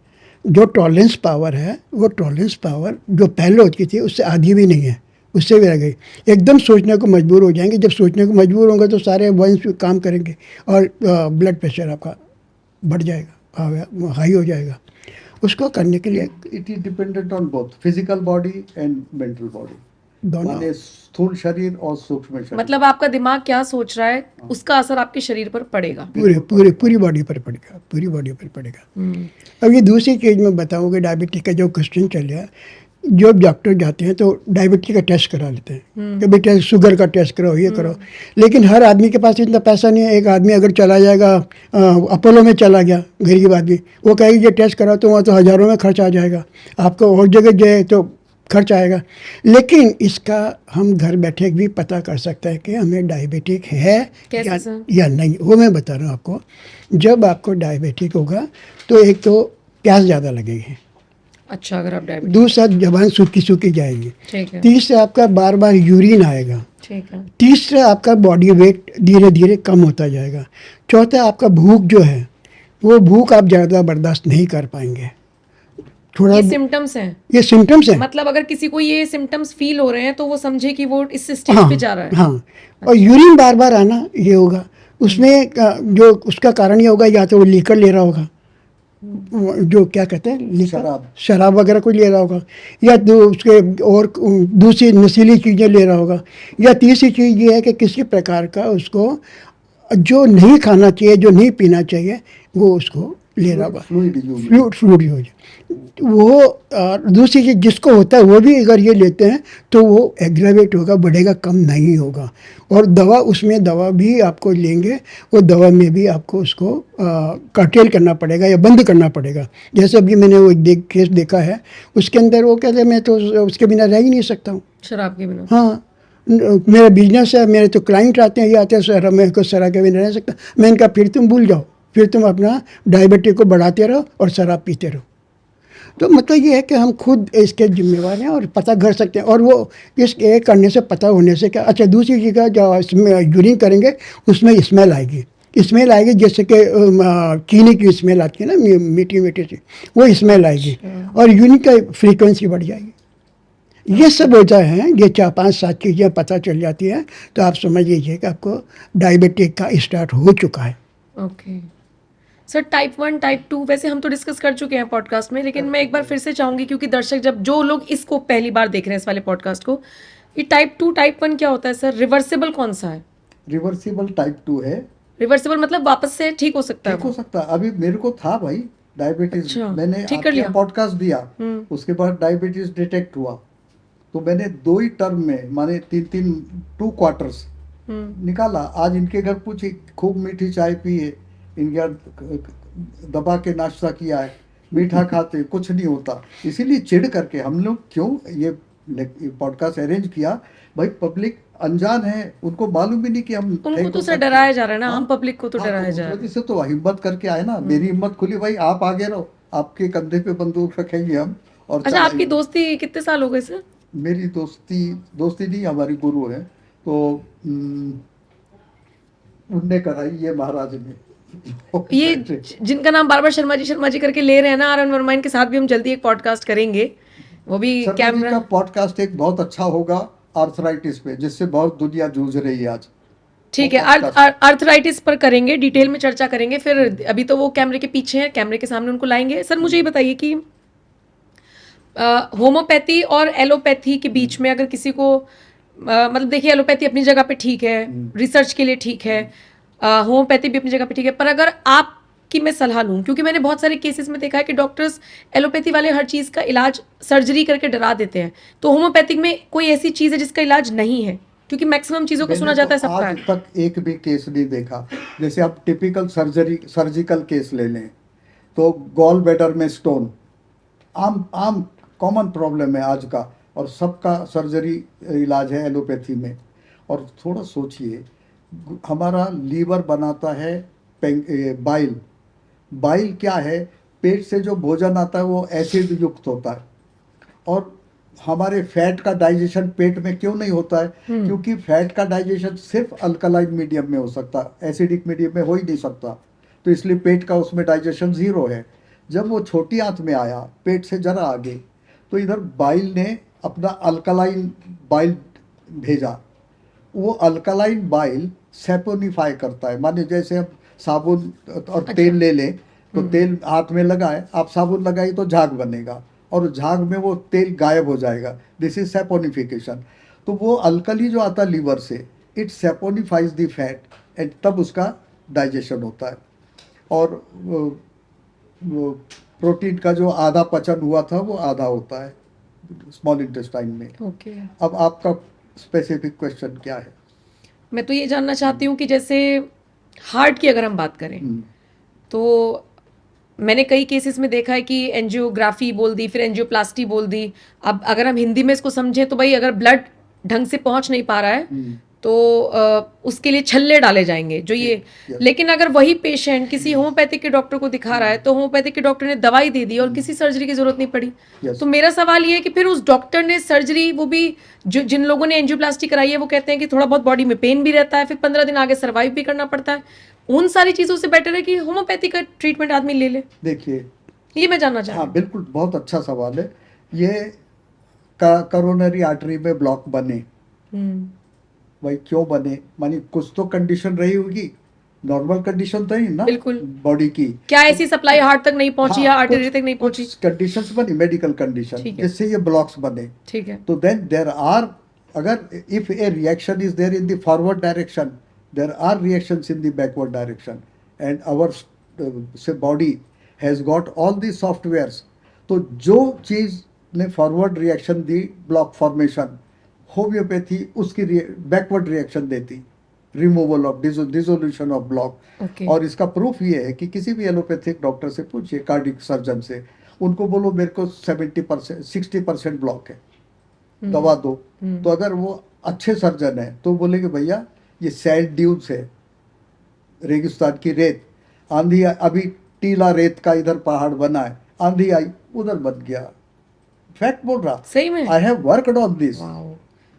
जो टॉलरेंस पावर है, वो टॉलरेंस पावर जो पहले होती थी उससे आधी भी नहीं है, उससे भी रह गई। एकदम सोचने को मजबूर हो जाएंगे, जब सोचने को मजबूर होंगे तो सारे वंश काम करेंगे और ब्लड प्रेशर आपका बढ़ जाएगा, हाई हो जाएगा। उसको करने के लिए it is dependent on both physical body and mental body, दोनों, माने स्थूल शरीर और सूक्ष्म शरीर। मतलब आपका दिमाग क्या सोच रहा है उसका असर आपके शरीर पर पड़ेगा। पूरी बॉडी पर पड़ेगा, पूरी बॉडी पर पड़ेगा। अब ये दूसरी चीज़ मैं बताऊँगा, डायबिटीज का जो क्वेश्चन चल रहा है, जो डॉक्टर जाते हैं तो डायबिटीज का टेस्ट करा लेते हैं कि बेटा शुगर का टेस्ट कराओ, ये करो, लेकिन हर आदमी के पास इतना पैसा नहीं है। एक आदमी अगर चला जाएगा अपोलो में चला गया, गरीब आदमी, वो कहेगी ये टेस्ट कराओ, तो वहाँ तो हज़ारों में खर्च आ जाएगा, आपको और जगह जाए तो खर्च आएगा। लेकिन इसका हम घर बैठे भी पता कर सकते हैं कि हमें डायबिटिक है या नहीं। वो मैं बता रहा हूँ आपको। जब आपको डायबिटिक होगा तो एक तो प्यास ज़्यादा लगेगी, अच्छा, अगर आप डायबिटिक, दूसरा जबान सूखी सूखी जाएगी, ठीक है, तीसरा आपका बार बार यूरिन आएगा, ठीक है, तीसरा आपका बॉडी वेट धीरे धीरे कम होता जाएगा, चौथा आपका भूख जो है वो भूख आप ज़्यादा बर्दाश्त नहीं कर पाएंगे। थोड़ा ये सिम्टम्स हैं, ये सिम्टम्स हैं। मतलब अगर किसी को ये सिम्टम्स फील हो रहे हैं तो वो समझे कि वो इस स्टेज हाँ पे जा रहा है। हाँ, और यूरिन बार बार आना ये होगा, उसमें जो उसका कारण ये होगा, या तो वो लीकर ले रहा होगा, जो क्या कहते हैं लीकर, शराब वगैरह कोई ले रहा होगा, या तो उसके और दूसरी नशीली चीज़ें ले रहा होगा, या तीसरी चीज़ ये है कि किसी प्रकार का उसको जो नहीं खाना चाहिए, जो नहीं पीना चाहिए, वो उसको ले रहा होगा, फ्लूइड यूज। वो दूसरी चीज़ जिसको होता है वो भी अगर ये लेते हैं तो वो एग्रेवेट होगा, बढ़ेगा, कम नहीं होगा। और दवा, उसमें दवा भी आपको लेंगे, वो दवा में भी आपको उसको कर्टेल करना पड़ेगा या बंद करना पड़ेगा। जैसे अभी मैंने वो केस देखा है, उसके अंदर वो कहते हैं मैं तो उसके बिना रह ही नहीं सकता हूँ, शराब के बिना। हाँ, मेरा बिजनेस है, मेरे तो क्लाइंट आते हैं, ये आते हैं सर मैं को शराब के बिना रह सकता। मैंने कहा फिर तुम भूल जाओ, फिर तुम अपना डायबिटीज को बढ़ाते रहो और शराब पीते रहो। तो मतलब ये है कि हम खुद इसके जिम्मेवार हैं और पता कर सकते हैं। और वो इस एक करने से, पता होने से क्या, अच्छा दूसरी जगह जो इसमें यूरिन करेंगे उसमें स्मेल आएगी, स्मेल आएगी, जैसे कि चीनी की स्मेल आती है ना, मीठी मीठी सी, वो स्मेल आएगी और यूरिन का फ्रीक्वेंसी बढ़ जाएगी। ये सब वजह हैं, ये 4-5-7 चीज़ें पता चल जाती हैं तो आप समझ लीजिए कि आपको डायबिटिक का स्टार्ट हो चुका है। ओके सर, टाइप 1 टाइप 2 वैसे हम तो डिस्कस कर चुके हैं पॉडकास्ट में, लेकिन मैं एक बार फिर से चाहूंगी क्योंकि दर्शक जब जो लोग इसको पहली बार देख रहे हैं इस वाले पॉडकास्ट को, ये टाइप 2 टाइप 1 क्या होता है सर? रिवर्सिबल कौन सा है? रिवर्सिबल टाइप 2 है। रिवर्सिबल मतलब वापस से ठीक हो सकता है? ठीक हो सकता है। अभी मेरे को था भाई डायबिटीज, अच्छा, मैंने ठीक कर लिया, पॉडकास्ट दिया, उसके बाद डायबिटीज डिटेक्ट हुआ, तो मैंने 2 ही टर्म में, माने 2 क्वार्टर्स निकाला। आज इनके घर पूछी, खूब मीठी चाय पी है, इनके घर दबा के नाश्ता किया है, मीठा खाते, कुछ नहीं होता। इसीलिए चिढ़ करके हम लोग क्यों ये पॉडकास्ट अरेंज किया, भाई पब्लिक अनजान है, उनको मालूम भी नहीं कि हम उनको तो सर डराया जा रहा है ना, हम पब्लिक को तो डराया जा रहा है। इससे तो हिम्मत करके आए ना, मेरी हिम्मत खुली, भाई आप आगे रहो, आपके कंधे पे बंदूक रखेंगे हम। और अच्छा, आपकी दोस्ती कितने साल हो गए सर? मेरी दोस्ती नहीं, हमारी गुरु है, तो उनने कराई ये महाराज ने। ये जिनका नाम बार बार शर्मा जी करके ले रहे हैं ना, आर एन वर्मा, इनके साथ भी हम जल्दी एक पॉडकास्ट करेंगे, वो भी शर्मा जी कैमरा। का पॉडकास्ट एक बहुत अच्छा होगा आर्थराइटिस पे, जिससे बहुत दुनिया जूझ रही है आज। ठीक वो है, podcast- अर्थराइटिस पर करेंगे, डिटेल में चर्चा करेंगे फिर। अभी तो वो कैमरे के पीछे हैं, कैमरे के सामने उनको लाएंगे। सर मुझे ये बताइए कि होम्योपैथी और एलोपैथी के बीच में अगर किसी को मतलब देखिए, एलोपैथी अपनी जगह पे ठीक है, रिसर्च के लिए ठीक है, होम्योपैथी भी अपनी जगह पे ठीक है, पर अगर आपकी मैं सलाह लूँ, क्योंकि मैंने बहुत सारे केसेस में देखा है कि डॉक्टर्स एलोपैथी वाले हर चीज़ का इलाज सर्जरी करके डरा देते हैं, तो होम्योपैथिक में कोई ऐसी चीज़ है जिसका इलाज नहीं है? क्योंकि मैक्सिमम चीज़ों को सुना मैंने जाता है तो सबका आज है। तक एक भी केस नहीं देखा। जैसे आप टिपिकल सर्जिकल केस ले लें, तो गॉल ब्लैडर में स्टोन आम आम कॉमन प्रॉब्लम है आज का, और सबका सर्जरी इलाज है एलोपैथी में। और थोड़ा सोचिए, हमारा लीवर बनाता है बाइल। बाइल क्या है? पेट से जो भोजन आता है वो एसिड युक्त होता है। और हमारे फैट का डाइजेशन पेट में क्यों नहीं होता है? क्योंकि फैट का डाइजेशन सिर्फ अल्कलाइन मीडियम में हो सकता है, एसिडिक मीडियम में हो ही नहीं सकता। तो इसलिए पेट का उसमें डाइजेशन ज़ीरो है। जब वो छोटी आंत में आया, पेट से जरा आगे, तो इधर बाइल ने अपना अल्कलाइन बाइल भेजा। वो अल्कलाइन बाइल सेपोनिफाई करता है। माने जैसे हम साबुन और तेल ले लें, तो तेल हाथ में लगाए, आप साबुन लगाइए तो झाग बनेगा, और झाग में वो तेल गायब हो जाएगा। This is saponification. तो वो अल्कली जो आता है लीवर से, इट सेपोनिफाइज द फैट, एंड तब उसका डाइजेशन होता है। और वो प्रोटीन का जो आधा पचन हुआ था वो आधा होता है स्मॉल इंटेस्टाइन में। ओके, अब आपका स्पेसिफिक क्वेश्चन क्या है? मैं तो ये जानना चाहती हूँ कि जैसे हार्ट की अगर हम बात करें, तो मैंने कई केसेस में देखा है कि एंजियोग्राफी बोल दी, फिर एंजियोप्लास्टी बोल दी। अब अगर हम हिंदी में इसको समझें तो भाई, अगर ब्लड ढंग से पहुंच नहीं पा रहा है तो उसके लिए छल्ले डाले जाएंगे जो ये। Yes. लेकिन अगर वही पेशेंट किसी होम्योपैथिक के डॉक्टर को दिखा रहा है, तो होम्योपैथिक के डॉक्टर ने दवाई दे दी और किसी सर्जरी की जरूरत नहीं पड़ी। Yes. तो मेरा सवाल ये है कि फिर उस डॉक्टर ने सर्जरी, वो भी जो जिन लोगों ने एंजियोप्लास्टी कराई है, वो कहते हैं कि थोड़ा बहुत बॉडी में पेन भी रहता है, फिर 15 दिन आगे सर्वाइव भी करना पड़ता है। उन सारी चीज़ों से बेटर है कि होम्योपैथी का ट्रीटमेंट आदमी ले ले। देखिए, ये मैं जानना चाह रही हाँ हूँ। बिल्कुल, बहुत अच्छा सवाल है ये। करोनरी आर्टरी में ब्लॉक बने, भाई क्यों बने? मानी कुछ तो कंडीशन रही होगी, नॉर्मल कंडीशन तो नहीं ना बिल्कुल। बॉडी की। क्या ऐसी सप्लाई हार्ट तक नहीं पहुंची या आर्टरी तक नहीं पहुंची? कुछ कंडीशंस बनी, मेडिकल कंडीशन, ठीक है। जिससे ये ब्लॉक्स बने। ठीक है। तो देन देर आर, अगर if a reaction is there in the forward direction, there are reactions in the backward direction, and our से body has got all the softwares. तो जो चीज ने फॉरवर्ड रिएक्शन दी, ब्लॉक फॉर्मेशन, होम्योपैथी उसकी backward reaction देती, removal of dissolution of block. Okay. और इसका प्रूफ ये है कि किसी भी एलोपैथिक डॉक्टर से पूछिए, कार्डिक सर्जन से, उनको बोलो मेरे को 70% 60% ब्लॉक है, दवा दो। तो अगर वो अच्छे सर्जन है तो बोलेंगे भैया ये सैंड ड्यून्स है, रेगिस्तान की रेत, आंधी अभी टीला रेत का इधर पहाड़ बना है, आंधी आई उधर बन गया। फैक्ट बोल रहा, सही में? I have worked on this. Wow.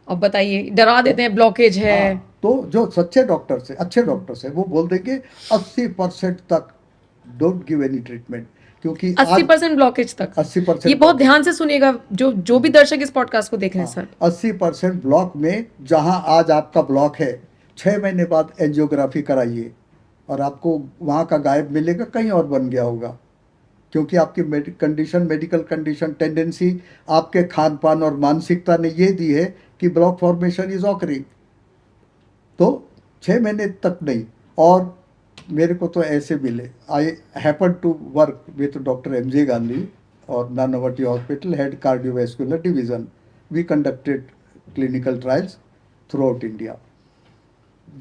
अब बताइए, डरा देते हैं ब्लॉकेज है। हाँ, तो जो सच्चे डॉक्टर से, अच्छे डॉक्टर से, वो बोल देंगे 80% तक डोंट गिव एनी ट्रीटमेंट, क्योंकि 80% ब्लॉकेज तक? 80% ये बहुत ध्यान से सुनिएगा, जो भी दर्शक इस पॉडकास्ट को देख रहे हैं सर। 80% ब्लॉक में, जहां आज आपका ब्लॉक है, 6 महीने बाद एंजियोग्राफी कराइए और आपको वहां का गायब मिलेगा, कहीं और बन गया होगा। क्योंकि आपकी मेडिकल कंडीशन, टेंडेंसी आपके खान पान और मानसिकता ने ये दी है कि ब्लॉक फॉर्मेशन इज ऑकरिंग। तो 6 महीने तक नहीं। और मेरे को तो ऐसे मिले, I happen to work with doctor MJ Gandhi और Nanavati hospital, head cardiovascular division. We conducted clinical trials throughout India.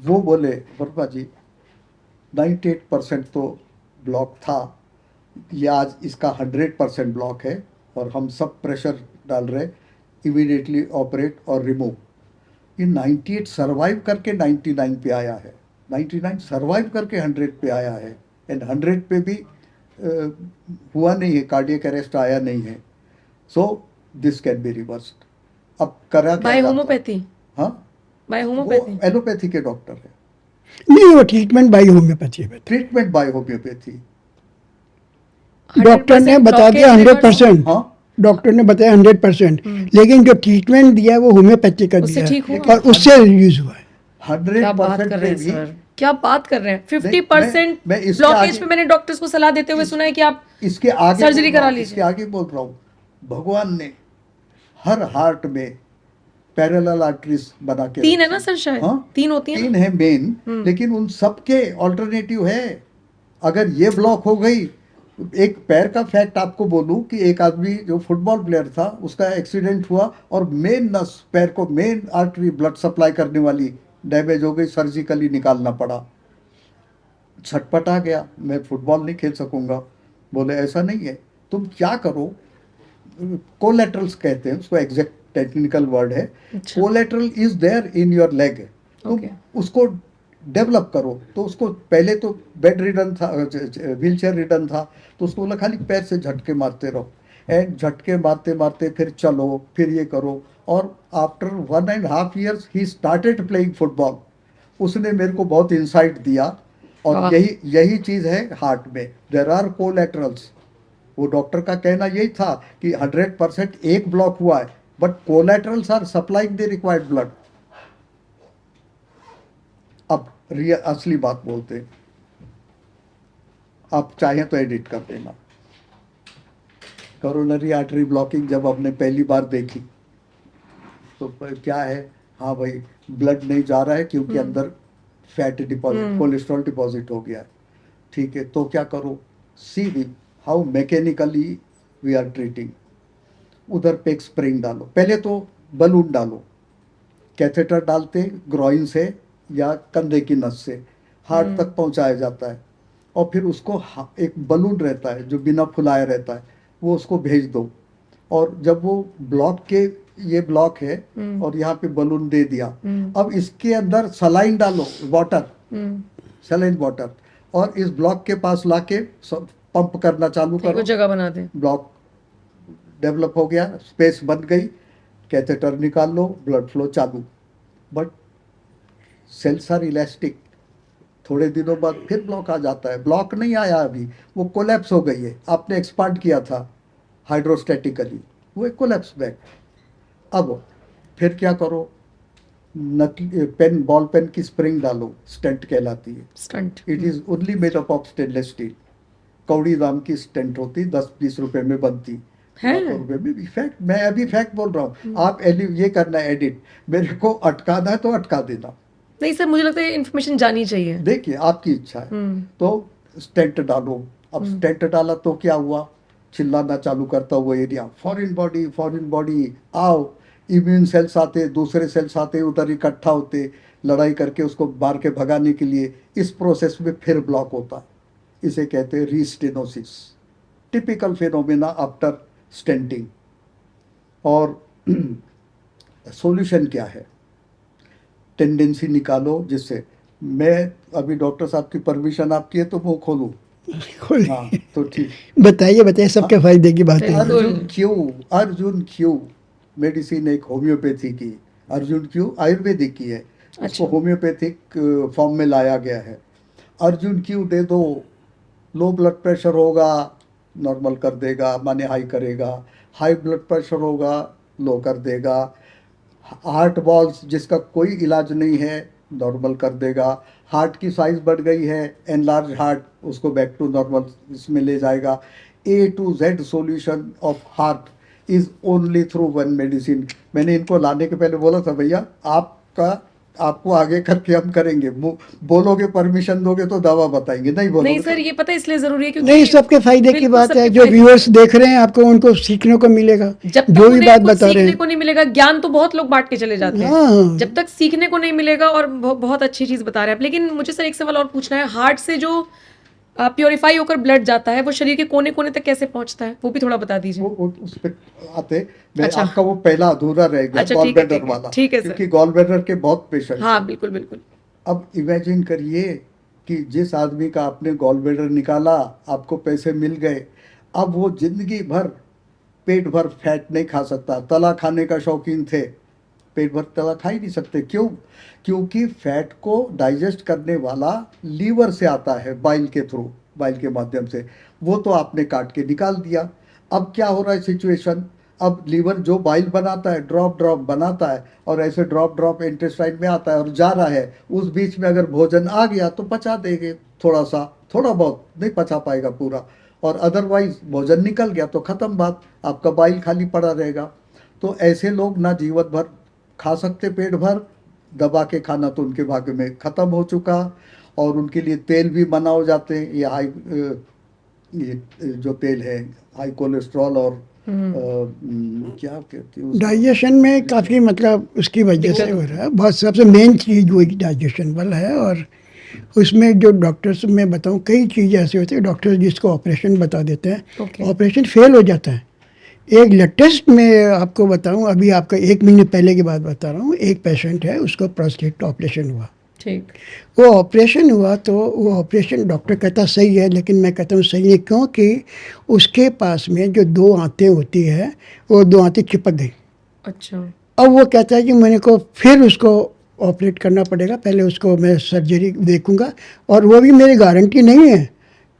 वो बोले वर्मा जी 98% तो ब्लॉक था, ये आज इसका 100% ब्लॉक है, और हम सब प्रेशर डाल रहे, इमीडिएटली ऑपरेट और रिमूव। ये 98 सर्वाइव करके 99 पे आया है, 99 सर्वाइव करके 100 पे आया है, एंड 100 पे भी हुआ नहीं है, कार्डियक अरेस्ट आया नहीं है। So this can be reversed. अब करा क्या बाय जाता है? होम्योपैथी? हाँ, बाय वो होम्योपैथी? एलोपैथी के डॉक्टर है, नहीं, वो ट्रीटमेंट बाई होम्योपैथी है। Treatment bye homeopathy. डॉक्टर ने 100% बता दिया blockage reverse- 100%, हाँ, डॉक्टर ने बताया 100%, लेकिन जो ट्रीटमेंट दिया है वो होम्योपैथी का उससे दिया ठीक है हुआ? और उससे रिलीज हुआ है। क्या 100% बात कर रहे में हैं भी सर, क्या बात कर रहे हैं? नहीं, 50% मैं इसके ब्लॉकेज आगे- पे मैंने डॉक्टर्स को सलाह देते हुए सुना है कि आप इसके आगे सर्जरी बोल रहा करा हूँ, लीजिए। इसके आगे बोल रहा हूँ, भगवान ने हर हार्ट में पैरेलल आर्टरीज बना के 3 है रखी ना सर शायद? हाँ, 3 होती है 3 ना? है मेन, लेकिन उन सबके ऑल्टरनेटिव है। अगर ये ब्लॉक हो गई, एक पैर का फैक्ट आपको बोलूं कि एक आदमी जो फुटबॉल प्लेयर था, उसका एक्सीडेंट हुआ और मेन नस, पैर को मेन आर्टरी ब्लड सप्लाई करने वाली डैमेज हो गई, सर्जिकली निकालना पड़ा। छटपटा गया, मैं फुटबॉल नहीं खेल सकूंगा। बोले ऐसा नहीं है, तुम क्या करो, कोलेटरल्स कहते हैं उसको, एग्जैक्ट टेक्निकल वर्ड है, अच्छा। Collateral is there in your leg, तुम Okay. उसको डेवलप करो। तो उसको पहले तो बेड रिडन था, व्हील चेयर रिडन था, तो उसको बोला खाली पैर से झटके मारते रहो, एंड झटके मारते मारते फिर चलो, फिर ये करो। और after 1.5 years he started playing football. उसने मेरे को बहुत इंसाइट दिया, और वाह। यही चीज़ है हार्ट में, देर आर कोलेटरल्स। वो डॉक्टर का कहना यही था कि 100% एक ब्लॉक हुआ है, but collaterals are supplying the required blood. अब असली बात बोलते हैं, आप चाहें तो एडिट कर देना। कोरोनरी आर्टरी ब्लॉकिंग जब हमने पहली बार देखी तो क्या है, हाँ भाई ब्लड नहीं जा रहा है क्योंकि अंदर फैट डिपॉजिट, कोलेस्ट्रॉल डिपॉजिट हो गया है। ठीक है, तो क्या करो, see we how mechanically we are treating. उधर पे एक स्प्रिंग डालो, पहले तो बलून डालो, कैथेटर डालते ग्रॉइन से या कंधे की नस से हार्ट तक पहुंचाया जाता है, और फिर उसको एक बलून रहता है जो बिना फुलाए रहता है, वो उसको भेज दो। और जब वो ब्लॉक के, ये ब्लॉक है और यहाँ पे बलून दे दिया, अब इसके अंदर सलाइन डालो, वाटर, सलाइन वाटर, और इस ब्लॉक के पास लाके पंप करना चालू ठीक, वो करो। जगह बना दे। ब्लॉक डेवलप हो गया, स्पेस बन गई, कैथेटर निकाल लो, ब्लड फ्लो चालू। बट सेल्स आर इलास्टिक, थोड़े दिनों बाद फिर ब्लॉक आ जाता है। ब्लॉक नहीं आया अभी, वो कोलैप्स हो गई है, आपने एक्सपांड किया था हाइड्रोस्टैटिकली, वो एक कोलैप्स बैक। अब फिर क्या करो, नकली पेन, बॉल पेन की स्प्रिंग डालो, स्टेंट कहलाती है। Stunt. It is only made up of stainless steel. कौड़ी दाम की स्टेंट होती, 10-20 रुपए में बनती, है? लाखों रुपए में भी। फैक्ट, मैं अभी फैक्ट बोल रहा हूँ, आप ये करना एडिट, मेरे को अटकाना है तो अटका देना। नहीं सर, मुझे लगता है इन्फॉर्मेशन जानी चाहिए। देखिए आपकी इच्छा है, तो स्टेंट डालो। अब स्टेंट डाला तो क्या हुआ, चिल्लाना चालू करता वो एरिया, फॉरेन बॉडी आओ, इम्यून सेल्स आते, दूसरे सेल्स आते, उधर इकट्ठा होते, लड़ाई करके उसको मार के भगाने के लिए। इस प्रोसेस में फिर ब्लॉक होता है, इसे कहते हैं रीस्टेनोसिस, टिपिकल फिनोमेना आफ्टर स्टेंटिंग। और सॉल्यूशन क्या है, टेंडेंसी निकालो, जिससे मैं अभी डॉक्टर साहब की परमिशन आपकी है तो मुंह खोलूं। हाँ तो ठीक, बताइए बताइए, सबके फायदे की बात है। अर्जुन क्यों मेडिसिन एक होम्योपैथी की, अर्जुन क्यों आयुर्वेदिक की है, उसको अच्छा। होम्योपैथिक फॉर्म में लाया गया है। अर्जुन क्यों दे दो, लो ब्लड प्रेशर होगा नॉर्मल कर देगा, माने हाई करेगा, हाई ब्लड प्रेशर होगा लो कर देगा, हार्ट बॉल्स जिसका कोई इलाज नहीं है नॉर्मल कर देगा, हार्ट की साइज बढ़ गई है एनलार्ज हार्ट, उसको बैक टू नॉर्मल इसमें ले जाएगा। A to Z solution of heart is only through one medicine. मैंने इनको लाने के पहले बोला था, भैया आपको आगे करके हम करेंगे, बोलोगे परमिशन दोगे तो दवा बताएंगे, नहीं बोलोगे नहीं सर, ये पता इसलिए जरूरी है क्योंकि नहीं, सबके फायदे की बिल्कुल बात है। सबके जो फायदे। व्यूअर्स देख रहे हैं आपको, उनको सीखने को मिलेगा, जब तक जो भी उन्हें बात कुछ बता रहे सीखने हैं। को नहीं मिलेगा, ज्ञान तो बहुत लोग बांट के चले जाते हैं, हाँ। जब तक सीखने को नहीं मिलेगा। और बहुत अच्छी चीज बता रहे हैं आप। लेकिन मुझे सर एक सवाल और पूछना है, हार्ट से जो प्योरीफाई होकर ब्लड जाता है वो शरीर के कोने कोने तक कैसे पहुंचता है, वो भी थोड़ा बता दीजिए। वो उस पे आते, मैं अच्छा। आपका वो पहला अधूरा रह गया, अच्छा, गॉल ठीक है, ब्लैडर ठीक है, वाला, ठीक है सर। क्योंकि गॉल ब्लैडर के बहुत पेशेंट। हाँ बिल्कुल बिल्कुल। अब इमेजिन करिए कि जिस आदमी का आपने गॉल ब्लैडर निकाला, आपको पैसे मिल गए, अब वो जिंदगी भर पेट भर फैट नहीं खा सकता, तला खाने का शौकीन थे, पेट भर तला खा ही नहीं सकते। क्यों? क्योंकि फैट को डाइजेस्ट करने वाला लीवर से आता है, बाइल के थ्रू, बाइल के माध्यम से। वो तो आपने काट के निकाल दिया। अब क्या हो रहा है सिचुएशन, अब लीवर जो बाइल बनाता है, ड्रॉप ड्रॉप बनाता है, और ऐसे ड्रॉप ड्रॉप इंटेस्टाइन में आता है और जा रहा है। उस बीच में अगर भोजन आ गया तो पचा देंगे थोड़ा सा, थोड़ा बहुत, नहीं पचा पाएगा पूरा। और अदरवाइज भोजन निकल गया तो ख़त्म बात, आपका बाइल खाली पड़ा रहेगा। तो ऐसे लोग ना जीवन भर खा सकते पेट भर, दबा के खाना तो उनके भाग्य में ख़त्म हो चुका। और उनके लिए तेल भी मना हो जाते हैं, ये जो तेल है हाई कोलेस्ट्रॉल और क्या कहते हैं डाइजेशन में काफ़ी मतलब उसकी वजह से हो रहा है। बहुत सबसे मेन चीज़ वही डाइजेशन वाला है। और उसमें जो डॉक्टर्स मैं बताऊं, कई चीज़ें ऐसे होती है डॉक्टर्स जिसको ऑपरेशन बता देते हैं, Okay. ऑपरेशन फेल हो जाता है। एक लेटेस्ट में आपको बताऊं, अभी आपका 1 महीने पहले की बात बता रहा हूँ। एक पेशेंट है, उसको प्रोस्टेट ऑपरेशन हुआ। ठीक। वो ऑपरेशन हुआ तो वो ऑपरेशन डॉक्टर कहता सही है, लेकिन मैं कहता हूँ सही है, क्योंकि उसके पास में जो 2 आंतें होती है, वो 2 आंतें चिपक गई। अच्छा। अब वो कहता है कि मैंने को फिर उसको ऑपरेट करना पड़ेगा, पहले उसको मैं सर्जरी देखूंगा, और वो भी मेरी गारंटी नहीं है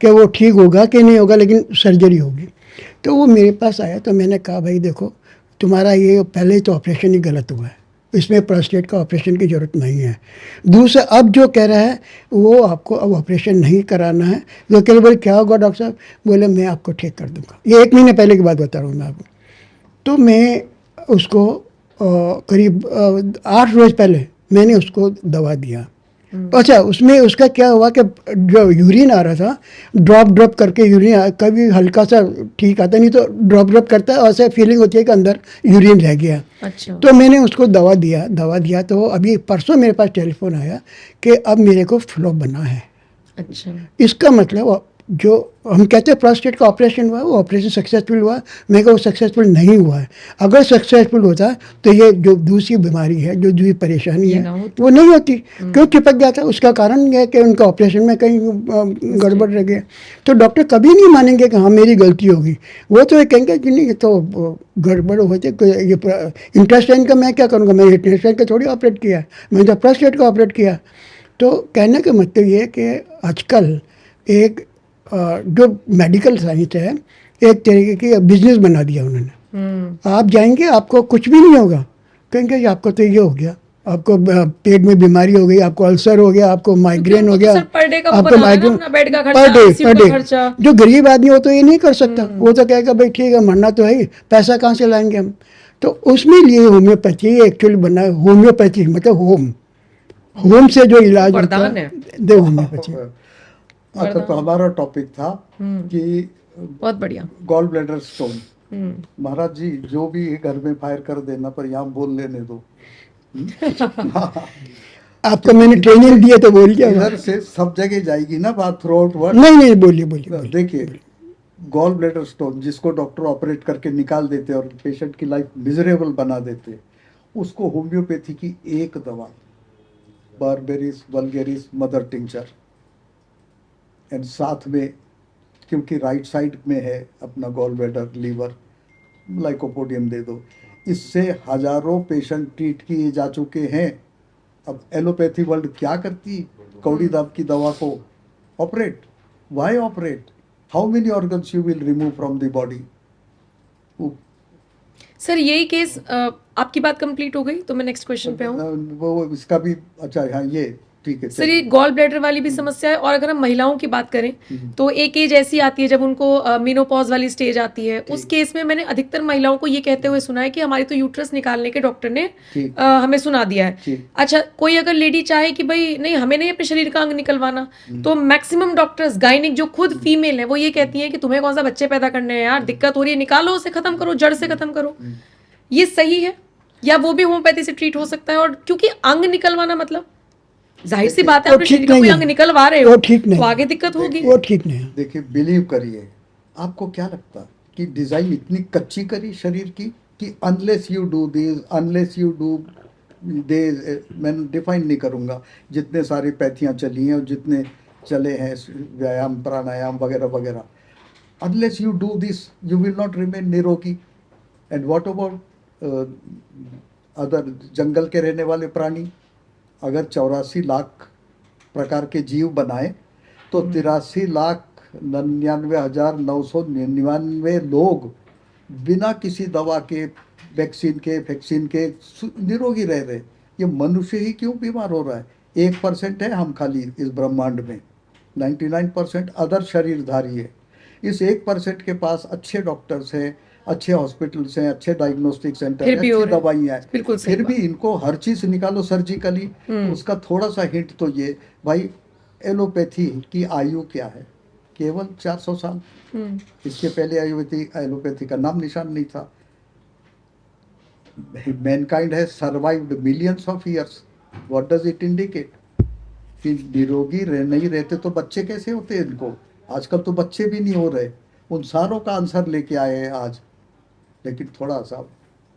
कि वो ठीक होगा कि नहीं होगा, लेकिन सर्जरी होगी। तो वो मेरे पास आया तो मैंने कहा भाई देखो, तुम्हारा ये पहले तो ऑपरेशन ही गलत हुआ है, इसमें प्रोस्टेट का ऑपरेशन की ज़रूरत नहीं है। दूसरा, अब जो कह रहा है वो आपको अब ऑपरेशन नहीं कराना है। वो कह रहे बोले क्या होगा डॉक्टर साहब? बोले मैं आपको ठीक कर दूंगा। ये 1 महीने पहले की बात बता रहा हूँ मैं आपको। तो मैं उसको करीब 8 रोज़ पहले मैंने उसको दवा दिया। अच्छा, उसमें उसका क्या हुआ कि जो यूरिन आ रहा था, ड्रॉप ड्रॉप करके यूरिन, कभी हल्का सा ठीक आता, नहीं तो ड्रॉप ड्रॉप करता है, ऐसे फीलिंग होती है कि अंदर यूरिन रह गया। अच्छा। तो मैंने उसको दवा दिया तो अभी परसों मेरे पास टेलीफोन आया कि अब मेरे को फ्लो बना है। अच्छा। इसका मतलब जो हम कहते हैं प्रोस्टेट का ऑपरेशन हुआ, वो ऑपरेशन सक्सेसफुल हुआ। मेरे को वो सक्सेसफुल नहीं हुआ है। अगर सक्सेसफुल होता तो ये जो दूसरी बीमारी है, जो दूसरी परेशानी ये है, ना होती। वो नहीं होती। क्यों चिपक गया था? उसका कारण ये है कि उनका ऑपरेशन में कहीं गड़बड़ रह गया। तो डॉक्टर कभी नहीं मानेंगे कि हाँ मेरी गलती होगी। वो तो ये कहेंगे कि नहीं, ये तो गड़बड़ होते, ये इंटेस्टाइन का मैं क्या करूँगा, मैंने इंटेस्टाइन का थोड़ी ऑपरेट किया है, मैंने तो प्रोस्टेट का ऑपरेट किया। तो कहने का मतलब ये है कि आजकल एक जो मेडिकल साइंस है, एक तरीके की बिजनेस बना दिया उन्होंने। आप जाएंगे, आपको कुछ भी नहीं होगा, कहेंगे कि आपको तो ये हो गया, आपको पेट में बीमारी हो गई, आपको अल्सर हो गया, आपको माइग्रेन हो गया, पर डे का आपको माइग्रेन बेड का पर खर्चा, डे ICU का खर्चा। जो गरीब आदमी हो तो ये नहीं कर सकता। वो तो कहेगा भाई ठीक है, मरना तो है ही, पैसा कहाँ से लाएंगे हम? तो उसमें लिए होम्योपैथी एक्चुअली बना है। होम्योपैथी मतलब होम से जो इलाज होता वरदान है। दे होम्योपैथी। अच्छा, तो हमारा टॉपिक था कि बहुत बढ़िया। Gall bladder stone. महाराज जी, जो भी घर में फायर कर देना, पर यहाँ बोल लेने दो। आपको मैंने ट्रेनिंग दी है तो बोल दिया। इधर से सब जगह जाएगी ना बात, थ्रू आउट वर्ड। नहीं, बोलिए। देखिए, गॉल ब्लैडर स्टोन जिसको डॉक्टर ऑपरेट करके निकाल देते और पेशेंट की लाइफ मिजरेबल बना देते, उसको होम्योपैथी की एक दवा, बारबेरिस वल्गेरिस मदर टिंचर, एंड साथ में क्योंकि राइट साइड में है अपना गॉल ब्लैडर, लीवर, लाइकोपोडियम दे दो। इससे हजारों पेशेंट ट्रीट किए जा चुके हैं। अब एलोपैथी वर्ल्ड क्या करती? कौड़ी दाब की दवा को operate. Why operate? How many organs you will remove from the body? Sir यही केस, आपकी बात कंप्लीट हो गई तो मैं नेक्स्ट क्वेश्चन पे आऊँ। वो इसका भी अच्छा, हाँ ये ठीक है। सर ये गॉल ब्लैडर वाली भी समस्या है। और अगर हम महिलाओं की बात करें तो एक एज ऐसी आती है जब उनको मेनोपॉज वाली स्टेज आती है। उस केस में मैंने अधिकतर महिलाओं को ये कहते हुए सुना है कि हमारी तो यूट्रस निकालने के डॉक्टर ने हमें सुना दिया है। अच्छा, कोई अगर लेडी चाहे कि भाई नहीं हमें नहीं अपने शरीर का अंग निकलवाना, तो मैक्सिमम डॉक्टर्स गायनिक जो खुद फीमेल है वो ये कहती हैं कि तुम्हें कौन सा बच्चे पैदा करने हैं यार, दिक्कत हो रही है, निकालो, उसे खत्म करो, जड़ से खत्म करो। ये सही है या वो भी होम्योपैथी से ट्रीट हो सकता है? और क्योंकि अंग निकलवाना मतलब जाहिर सी बात है, अपने शरीर का कोई अंग निकलवा रहे हो तो आगे दिक्कत होगी। वो ठीक नहीं है। देखिए, बिलीव करिए, आपको क्या लगता कि डिजाइन इतनी कच्ची करी शरीर की कि unless you do this, unless you do they, मैं डिफाइन नहीं करूँगा जितने सारी पैथियाँ चली हैं और जितने चले हैं व्यायाम, प्राणायाम वगैरह वगैरह, unless you do this you will not remain निरोगी। एंड व्हाट अबाउट अदर जंगल के रहने वाले प्राणी अगर 84 लाख प्रकार के जीव बनाए तो 83,99,999 लोग बिना किसी दवा के वैक्सीन के निरोगी रह रहे। ये मनुष्य ही क्यों बीमार हो रहा है? 1% है हम खाली इस ब्रह्मांड में, 99% अदर शरीरधारी है। इस 1% के पास अच्छे डॉक्टर्स हैं, अच्छे हॉस्पिटल्स हैं, अच्छे डायग्नोस्टिक सेंटर फिर हैं, भी हो अच्छी रहा है। दवाइयाँ हैं, बिल्कुल सही फिर भी बात। इनको हर चीज़ निकालो सर्जिकली। तो उसका थोड़ा सा हिंट तो ये भाई, एलोपैथी की आयु क्या है? केवल 400 साल। इसके पहले एलोपैथी का नाम निशान नहीं था। Mankind has survived millions of years. What does it indicate? कि निरोगी नहीं रहते तो बच्चे कैसे होते हैं इनको? आजकल तो बच्चे भी नहीं हो रहे। उन सारों का आंसर लेके आए हैं आज, लेकिन थोड़ा सा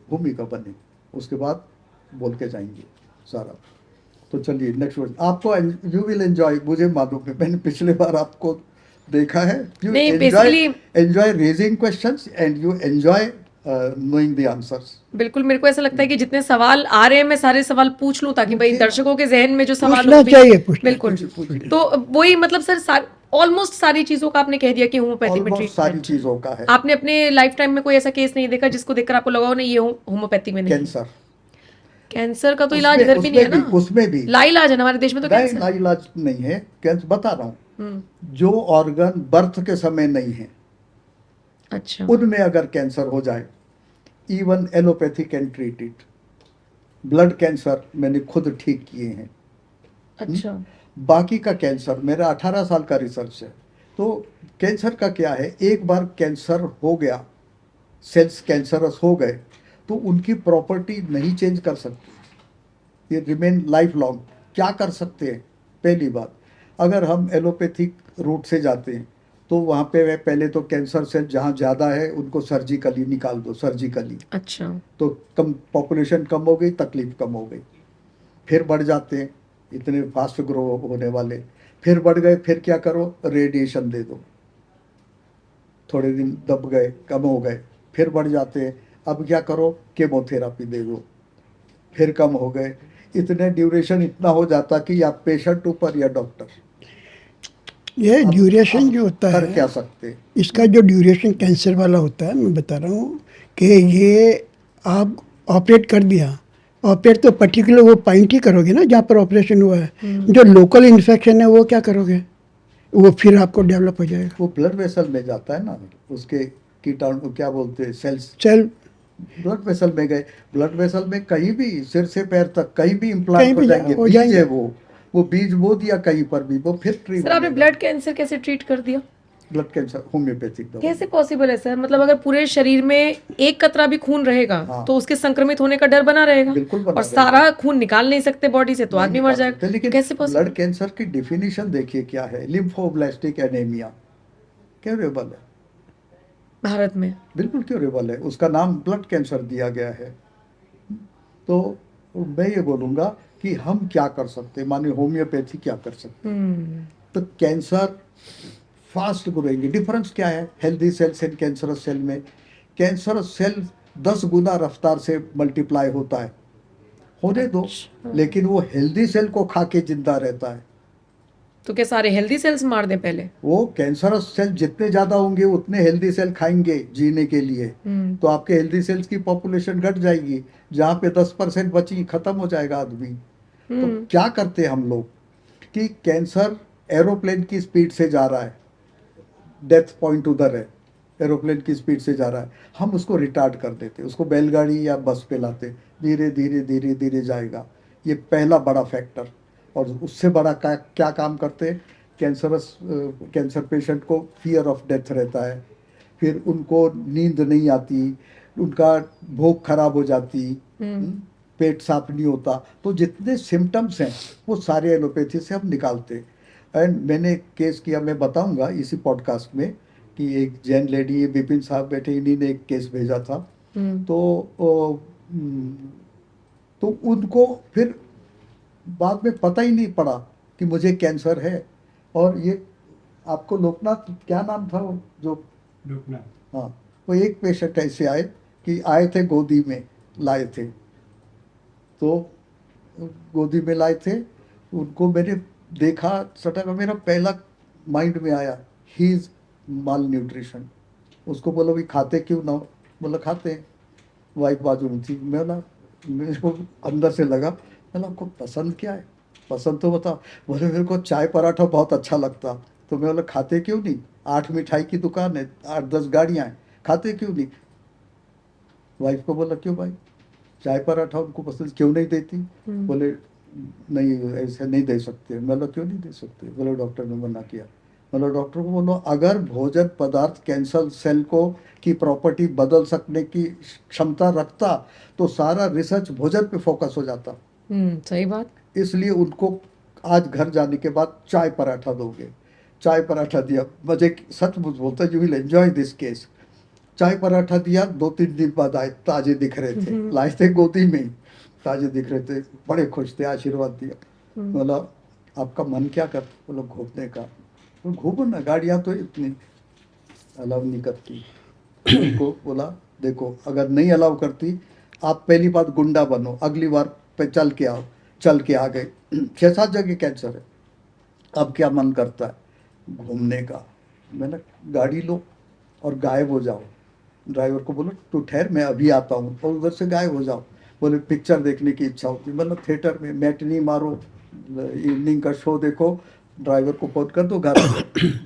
भूमिका बने, उसके बाद बोल के जाएंगे सारा। तो चलिए नेक्स्ट वर्ड। आपको यू विल एंजॉय, मुझे मालूम है, मैंने पिछले बार आपको देखा है। यू नहीं, enjoy basically- raising questions and you enjoy knowing the answers. बिल्कुल, मेरे को ऐसा लगता है कि जितने सवाल आ रहे हैं मैं सारे सवाल पूछ लूं, ताकि भाई पूछिए। दर्शकों के जहन में जो सवाल पूछना हो भी- चाहिए, पूछना बिल्कुल। पूछिए। तो वही मतलब सर ऑलमोस्ट सारी चीजों का आपने कह दिया कि होम्योपैथिक में ऑलमोस्ट सारी ट्रीटमेंट। चीज़ों का है। आपने अपने लाइफ टाइम में कोई ऐसा केस नहीं देखा जिसको देखकर आपको लगा हो नहीं ये होम्योपैथी में नहीं? कैंसर, कैंसर का तो इलाज उसमें इधर भी नहीं है ना। उसमें भी लाइलाज है ना हमारे देश में तो नहीं, कैंसर। ना इलाज नहीं है। कैंसर बता रहा हूँ, जो ऑर्गन बर्थ के समय नहीं है अच्छा। उनमें अगर कैंसर हो जाए, even allopathy can treat it. Blood cancer मैंने खुद ठीक किए हैं। अच्छा। बाकी का कैंसर मेरा 18 साल का रिसर्च है। तो कैंसर का क्या है, एक बार कैंसर हो गया, सेल्स कैंसरस हो गए, तो उनकी प्रॉपर्टी नहीं चेंज कर सकती, ये रिमेन लाइफ लॉन्ग। क्या कर सकते हैं? पहली बात, अगर हम एलोपैथिक रूट से जाते हैं तो वहाँ पे वह पहले तो कैंसर सेल जहाँ ज़्यादा है उनको सर्जिकली निकाल दो, सर्जिकली। अच्छा। तो कम पॉपुलेशन कम हो गई, तकलीफ कम हो गई। फिर बढ़ जाते हैं, इतने फास्ट ग्रो होने वाले, फिर बढ़ गए, फिर क्या करो, रेडिएशन दे दो, थोड़े दिन दब गए, कम हो गए, फिर बढ़ जाते हैं, अब क्या करो, केमोथेरापी दे दो, फिर कम हो गए। इतने ड्यूरेशन इतना हो जाता कि या पेशेंट ऊपर या डॉक्टर। ये ड्यूरेशन जो होता कर है, क्या सकते? इसका जो ड्यूरेशन कैंसर वाला होता है, मैं बता रहा हूँ कि ये आप ऑपरेट कर दिया, ऑपरेट तो पर्टिकुलर वो पॉइंट ही करोगे ना जहाँ पर ऑपरेशन हुआ है। जो लोकल इन्फेक्शन है वो क्या करोगे, वो फिर आपको डेवलप हो जाएगा। वो ब्लड वेसल में जाता है ना, उसके कीटाणु क्या बोलते हैं, सेल्स सेल ब्लड वेसल में गए। ब्लड वेसल में कहीं भी, सिर से पैर तक कहीं भी इम्प्लांट कहीं हो भी जाएंगे। हो बीज जाएंगे। है वो बीज बो दिया कहीं पर भी, वो फिर ट्री सर आपने ब्लड कैंसर कैसे ट्रीट कर दिया? ब्लड कैंसर होम्योपैथिक दवा। कैसे पॉसिबल है सर? मतलब अगर पूरे शरीर में एक कतरा भी खून रहेगा हाँ। तो उसके संक्रमित होने का डर बना रहेगा। बिल्कुल बना और रहेगा। सारा खून निकाल नहीं सकते बॉडी से तो नहीं आदमी मर निकाल सकते, जाएगा। लेकिन कैसे पॉसिबल? ब्लड कैंसर की डिफिनीशन देखिए क्या है, लिम्फोब्लास्टिक एनीमिया क्यूरेबल है, भारत में बिल्कुल क्यूरेबल है, उसका नाम ब्लड कैंसर दिया गया है। तो मैं ये बोलूँगा कि हम क्या कर सकते हैं, माने होम्योपैथी क्या कर सकते हैं। तो कैंसर फास्ट ग्रोइंग, डिफरेंस क्या है healthy cells and cancerous cell में? कैंसरस सेल 10 गुना रफ्तार से मल्टीप्लाई होता है, होने दो, लेकिन वो हेल्दी सेल को खा के जिंदा रहता है। तो क्या सारे हेल्दी सेल्स मार दें पहले? वो कैंसरस सेल जितने ज्यादा होंगे उतने हेल्दी सेल खाएंगे जीने के लिए, तो आपके हेल्दी सेल्स की पॉपुलेशन घट जाएगी, जहाँ पे 10% बची खत्म हो जाएगा आदमी। तो क्या करते हैं हम लोग कि कैंसर एरोप्लेन की स्पीड से जा रहा है, डेथ पॉइंट उधर है, एरोप्लेन की स्पीड से जा रहा है, हम उसको रिटार्ड कर देते, उसको बैलगाड़ी या बस पे लाते, धीरे धीरे धीरे धीरे जाएगा। ये पहला बड़ा फैक्टर। और उससे बड़ा क्या काम करते हैं, कैंसर पेशेंट को फियर ऑफ डेथ रहता है, फिर उनको नींद नहीं आती, उनका भूख खराब हो जाती, पेट साफ नहीं होता। तो जितने सिम्टम्स हैं वो सारे एलोपैथी से हम निकालते हैं। एंड मैंने केस किया, मैं बताऊंगा इसी पॉडकास्ट में, कि एक जैन लेडी, ये विपिन साहब बैठे, इन्हीं ने एक केस भेजा था। तो उनको फिर बाद में पता ही नहीं पड़ा कि मुझे कैंसर है। और ये आपको लोकनाथ, क्या नाम था वो जो, हाँ, वो एक पेशेंट ऐसे आए कि आए थे गोदी में लाए थे, तो गोदी में लाए थे, उनको मैंने देखा, सटा मेरा पहला माइंड में आया ही इज माल न्यूट्रिशन। उसको बोला भी खाते क्यों ना, बोला खाते हैं। वाइफ बाजू में थी, मैं बोला, मेरे को अंदर से लगा, बोला आपको पसंद क्या है, पसंद तो बताओ। बोले मेरे को चाय पराठा बहुत अच्छा लगता। तो मैं बोला खाते क्यों नहीं, 8 मिठाई की दुकान है, 8-10 गाड़ियाँ हैं, खाते क्यों नहीं। वाइफ को बोला क्यों भाई, चाय पराठा उनको पसंद, क्यों नहीं देती। बोले नहीं ऐसे नहीं दे सकते। मैं बोला क्यों नहीं दे सकते, बोले डॉक्टर ने मना किया। मतलब डॉक्टर को बोलो अगर भोजन पदार्थ कैंसर सेल को की प्रॉपर्टी बदल सकने की क्षमता रखता तो सारा रिसर्च भोजन पे फोकस हो जाता। सही बात। इसलिए उनको आज घर जाने के बाद चाय पराठा दोगे। चाय पराठा दिया, मजे सच बोलता, you will enjoy this case. चाय पराठा दिया, 2-3 दिन बाद आए, ताजे दिख रहे थे, लाए थे गोदी में ही, ताजे दिख रहे थे, बड़े खुश थे, आशीर्वाद दिया। बोला आपका मन क्या कर, बोला घूमने का। तो घूमो ना, गाड़ियाँ तो इतनी अलाउ नहीं करती। उनको बोला देखो अगर नहीं अलाउ करती, आप पहली बात गुंडा बनो, अगली बार पे चल के आओ। चल के आ गए। 6-7 जगह कैंसर है। अब क्या मन करता है घूमने का। मैंने गाड़ी लो और गायब हो जाओ। ड्राइवर को बोलो तू ठहर, मैं अभी आता हूँ, और उधर से गायब हो जाओ। बोले पिक्चर देखने की इच्छा होती, मतलब थिएटर में मैटनी मारो, इवनिंग का शो देखो, ड्राइवर को फोन कर दो, घर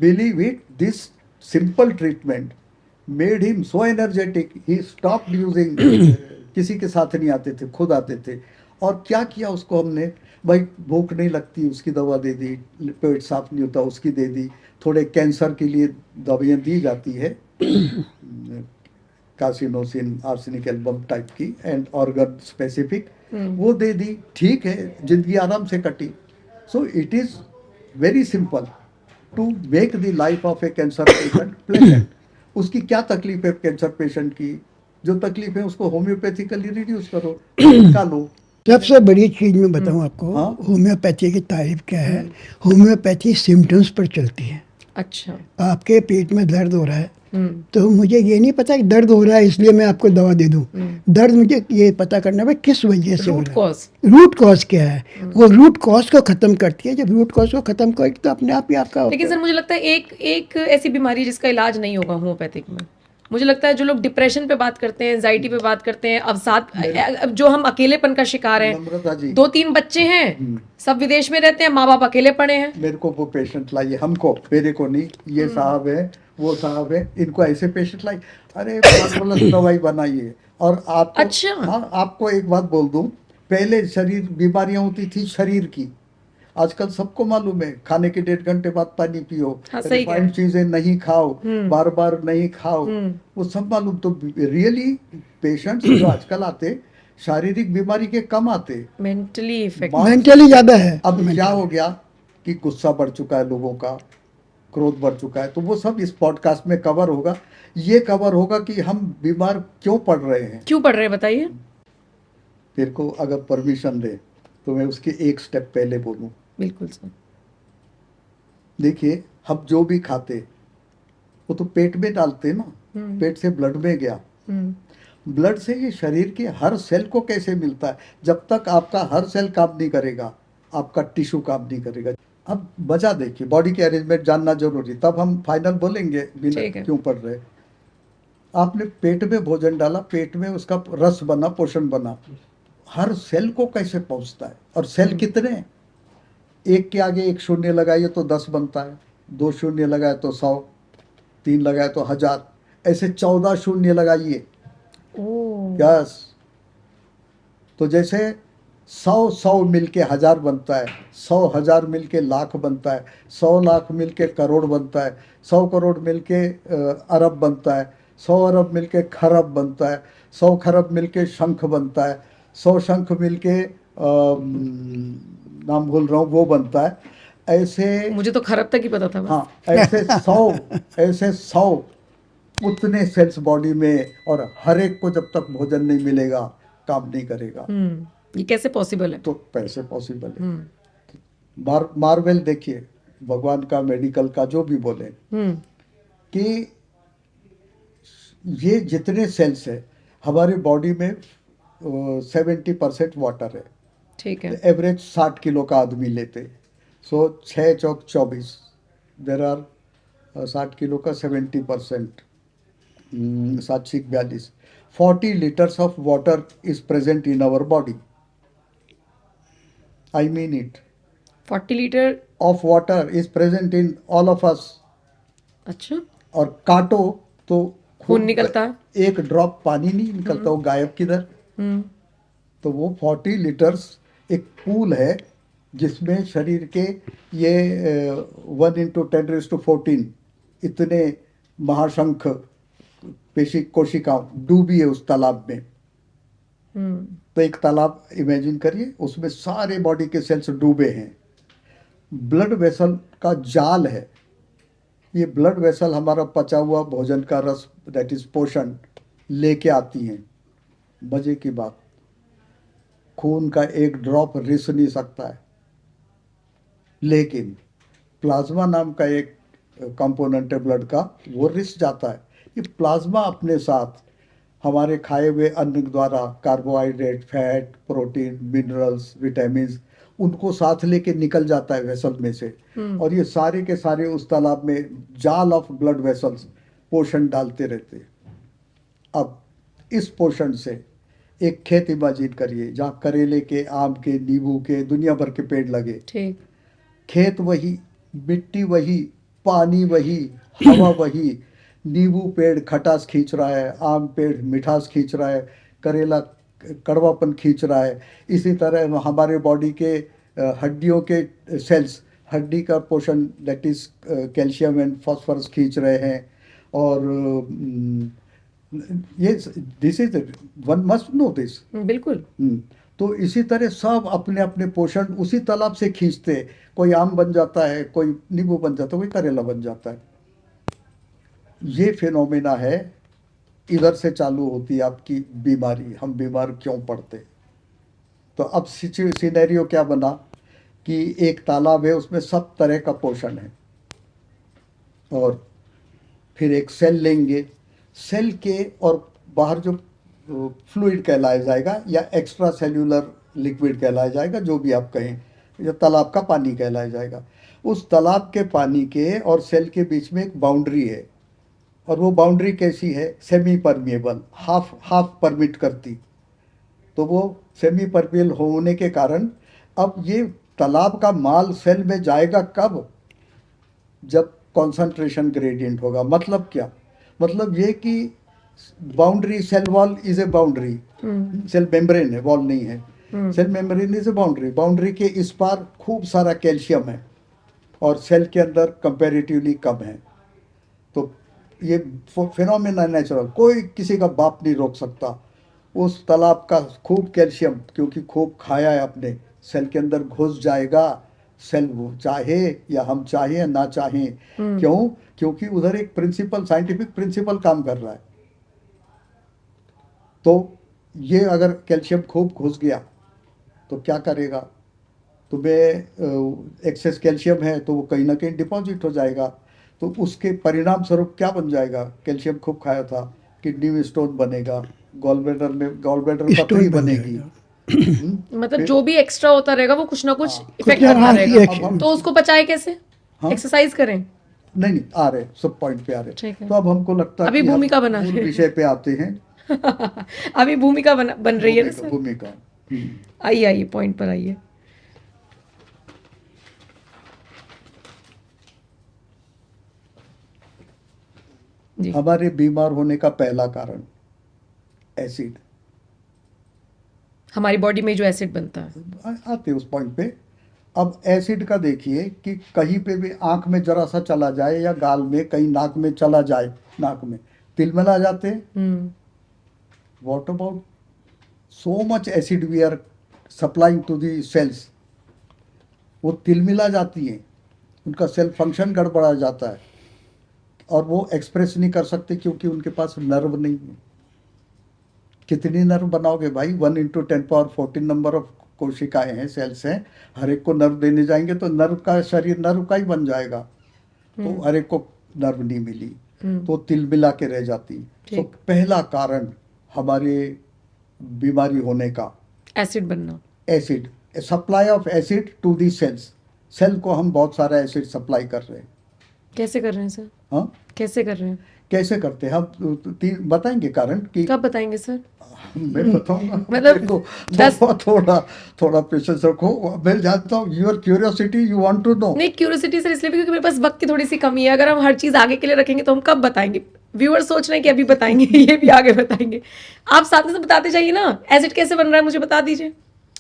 believe it, this simple treatment made him so energetic, he stopped using. किसी के साथ नहीं आते थे, खुद आते थे। और क्या किया उसको हमने, भाई भूख नहीं लगती उसकी दवा दे दी, पेट साफ नहीं होता उसकी दे दी, थोड़े कैंसर के लिए दवाइयाँ दी जाती है, कार्सिनोसिन आर्सेनिक एल्बम टाइप की एंड ऑर्गन स्पेसिफिक, वो दे दी, ठीक है, जिंदगी आराम से कटी। So it is very simple to make the life of a cancer patient pleasant. उसकी क्या तकलीफ है कैंसर पेशेंट की, जो तकलीफ है उसको होम्योपैथिकली रिड्यूस करो, निकालो। सबसे बड़ी चीज मैं बताऊं आपको, हाँ। होम्योपैथी की तारीफ क्या है। होम्योपैथी सिम्टम्स पर चलती है। अच्छा। आपके पेट में दर्द हो रहा है तो मुझे ये नहीं पता कि दर्द हो रहा है इसलिए मैं आपको दवा दे दूं। दर्द मुझे ये पता करना है किस वजह से हो रूट रहा कॉज। है, रूट कॉज क्या है। वो रूट कॉज को खत्म करती है। जब रूट कॉज को खत्म करेगी तो अपने आप ही आपका लेकिन सर मुझे लगता है एक ऐसी बीमारी जिसका इलाज नहीं होगा होम्योपैथिक में। मुझे लगता है जो लोग डिप्रेशन पे बात करते हैं, एंजाइटी पे बात करते हैं, अवसाद, जो हम अकेलेपन का शिकार हैं, नम्रता जी 2-3 बच्चे हैं, सब विदेश में रहते हैं, माँ बाप अकेले पड़े हैं। मेरे को वो पेशेंट लाइए, हमको, मेरे को नहीं, ये साहब है, वो साहब है, इनको ऐसे पेशेंट लाइए। अरे मार्वलस दवाई बनाइए। और आपको अच्छा। हाँ, आपको एक बात बोल दूं, पहले शरीर बीमारियां होती थी शरीर की, आजकल सबको मालूम है खाने के 1.5 घंटे बाद पानी पियो, हाँ, सही कह रहे रिफाइंड हैं। चीजें नहीं खाओ, बार बार नहीं खाओ, वो सब मालूम। तो रियली पेशेंट्स जो आजकल आते शारीरिक बीमारी के कम आते, मेंटली इफेक्ट। मेंटली ज्यादा है। अब क्या हो गया कि गुस्सा बढ़ चुका है लोगों का, क्रोध बढ़ चुका है, तो वो सब इस पॉडकास्ट में कवर होगा। ये कवर होगा कि हम बीमार क्यों पड़ रहे हैं। क्यों पढ़ रहे हैं बताइए। तेरे को अगर परमिशन दे तो मैं उसके एक स्टेप पहले बोलूं। बिल्कुल सर। देखिए हम जो भी खाते वो तो पेट में डालते ना, पेट से ब्लड में गया, ब्लड से ये शरीर के हर सेल को कैसे मिलता है। जब तक आपका हर सेल काम नहीं करेगा, आपका टिश्यू काम नहीं करेगा। अब वजह देखिए, बॉडी के अरेंजमेंट जानना जरूरी, तब हम फाइनल बोलेंगे बिना ठीक है। क्यों पढ़ रहे। आपने पेट में भोजन डाला, पेट में उसका रस बना, पोषण बना, हर सेल को कैसे पहुंचता है। और सेल कितने हैं, एक के आगे एक शून्य लगाइए तो 10 बनता है, 2 शून्य लगाए तो 100, 3 लगाए तो 1000, ऐसे 14 शून्य लगाइए। यस, तो जैसे 100 मिलके 1000 बनता है, 100,000 मिलके लाख बनता है, 100 लाख मिलके करोड़ बनता है, 100 करोड़ मिलके अरब बनता है, 100 अरब मिलके खरब बनता है, 100 खरब मिलके शंख बनता है, 100 शंख मिलके नाम भूल रहा हूँ वो बनता है। ऐसे मुझे तो खरब तक ही पता था बस। हाँ, ऐसे 100 उतने सेल्स बॉडी में, और हर एक को जब तक भोजन नहीं मिलेगा काम नहीं करेगा। ये कैसे पॉसिबल है। तो कैसे पॉसिबल है। मार्वेल देखिए, भगवान का, मेडिकल का, जो भी बोले, कि ये जितने सेल्स है हमारे बॉडी में 70% वाटर है। ठीक है। एवरेज 60 किलो का आदमी लेते, सो 6 चौक 24, देर आर 60 किलो का 70%, 7 42, 40 litres of water is present in our body. I mean it. 40 litre? Of water is present in all of us. अच्छा। और काटो तो खून निकलता? एक ड्रॉप पानी नहीं निकलता, वो गायब किधर। हम्म। तो वो 40 लीटर्स एक पूल है जिसमें शरीर के ये 1 × 10⁻14 इतने महाशंख पेशी कोशिका डूबी है उस तालाब में। हम्म। तो एक तालाब इमेजिन करिए, उसमें सारे बॉडी के सेल्स डूबे हैं। ब्लड वेसल का जाल है। ये ब्लड वेसल हमारा पचा हुआ भोजन का रस, दैट इज पोषण, लेके आती हैं। मजे की बात, खून का एक ड्रॉप रिस नहीं सकता है, लेकिन प्लाज्मा नाम का एक कंपोनेंट है ब्लड का, वो रिस जाता है। ये प्लाज्मा अपने साथ हमारे खाए हुए अन्न द्वारा carbohydrate, fat, protein, minerals, vitamin, उनको साथ लेके निकल जाता है वेसल में से। और ये सारे के सारे उस तालाब में जाल ऑफ ब्लड वेसल्स पोषण डालते रहते हैं। अब इस पोषण से एक खेत इमेजिन करिए जहाँ करेले के, आम के, नींबू के, दुनिया भर के पेड़ लगे। ठीक। खेत वही, मिट्टी वही, पानी वही, हवा वही। नींबू पेड़ खटास खींच रहा है, आम पेड़ मिठास खींच रहा है, करेला कड़वापन खींच रहा है। इसी तरह हमारे बॉडी के हड्डियों के सेल्स, हड्डी का पोषण that is calcium and phosphorus खींच रहे हैं। और ये this is one must know this. बिल्कुल। तो इसी तरह सब अपने अपने पोषण उसी तालाब से खींचते। कोई आम बन जाता है, कोई नींबू बन जाता है, कोई करेला बन जाता है। ये फिनोमेना है। इधर से चालू होती है आपकी बीमारी, हम बीमार क्यों पड़ते। तो अब सिनेरियो क्या बना कि एक तालाब है, उसमें सब तरह का पोषण है। और फिर एक सेल लेंगे, सेल के और बाहर जो फ्लूइड कहलाया जाएगा या एक्स्ट्रा सेल्यूलर लिक्विड कहलाया जाएगा, जो भी आप कहें, या तालाब का पानी कहलाया जाएगा। उस तालाब के पानी के और सेल के बीच में एक बाउंड्री है। और वो बाउंड्री कैसी है? सेमी परमिएबल, हाफ परमिट करती। तो वो सेमी परमिएबल होने के कारण अब ये तालाब का माल सेल में जाएगा कब? जब कॉन्सेंट्रेशन ग्रेडियंट होगा। मतलब क्या? मतलब ये कि boundary, cell wall is a boundary, cell membrane है, वॉल नहीं है। Cell membrane is a boundary. Boundary के इस पार खूब सारा कैल्शियम है और सेल के अंदर कंपैरेटिवली कम है। तो ये फिनोमेना नेचुरल, कोई किसी का बाप नहीं रोक सकता। उस तालाब का खूब कैल्शियम, क्योंकि खूब खाया है अपने, सेल के अंदर घुस जाएगा। सेल वो चाहे या हम चाहें या ना चाहें। क्यों? क्योंकि उधर एक प्रिंसिपल, साइंटिफिक प्रिंसिपल काम कर रहा है। तो ये अगर कैल्शियम खूब घुस गया तो क्या करेगा? तुम्हें एक्सेस कैल्शियम है तो वो कहीं ना कहीं डिपॉजिट हो जाएगा। तो उसके परिणाम स्वरूप क्या बन जाएगा? कैल्शियम खूब खाया था, किडनी में स्टोन बनेगा, गॉल ब्लैडर पथरी बनेगी। मतलब जो भी एक्स्ट्रा होता रहेगा वो कुछ ना कुछ इफेक्ट कुछ करता हाँ, रहेगा। reaction। तो उसको पचाए कैसे? हाँ? एक्सरसाइज करें? नहीं, आ रहे सब पॉइंट पे आ रहे। ठीक है। तो अब हमको लगता है अभी कि हम भूमिका बना मूल रहे हैं। विषय पे आते हैं। अभी भूमिका बन रही है ना सर? भूमिका। आइए आइए, पॉइंट पर आइए। जी। हमारे बीमार होने का पहला कारण एसिड। हमारी बॉडी में जो एसिड बनता है। आते उस पॉइंट पे। अब एसिड का देखिए कि कहीं पे भी आंख में जरा सा चला जाए या गाल में, कहीं नाक में चला जाए, नाक में तिलमिला जाते हैं। What about so much acid we are supplying to the cells? वो तिलमिला जाती हैं, उनका सेल फंक्शन गड़बड़ा जाता है और वो एक्सप्रेस नहीं कर सकते क्योंकि उनके पास नर्व नहीं है। कितनी नर्व बनाओगे भाई? 1 × 10⁻14 नंबर ऑफ कोशिकाएं हैं, सेल्स हैं। हर एक को नर्व देने जाएंगे तो नर्व का शरीर नर्व का ही बन जाएगा। तो हर एक को नर्व नहीं मिली तो तिलमिला के रह जाती। तो पहला कारण हमारे बीमारी होने का। एसिड बनना। Acid, supply of acid to the cells. Cell को हम बहुत सारा एसिड सप्लाई कर रहे हैं। कैसे कर रहे हैं सर? हाँ, कैसे कर रहे हैं? कैसे करते हैं हम बताएंगे कारण कि कब बताएंगे सर? मैं बताऊंगा। मतलब देखो, 10 थोड़ा थोड़ा पेशेंस रखो। मैं जानता हूँ your curiosity, you want to know. नहीं, क्यूरियोसिटी सर इसलिए भी क्योंकि मेरे पास वक्त की थोड़ी सी कमी है। अगर हम हर चीज आगे के लिए रखेंगे तो हम कब बताएंगे? व्यूअर सोच रहे हैं कि अभी बताएंगे, ये भी आगे बताएंगे। आप साथ में से बताते जाइए ना। एसिड कैसे बन रहा है मुझे बता दीजिए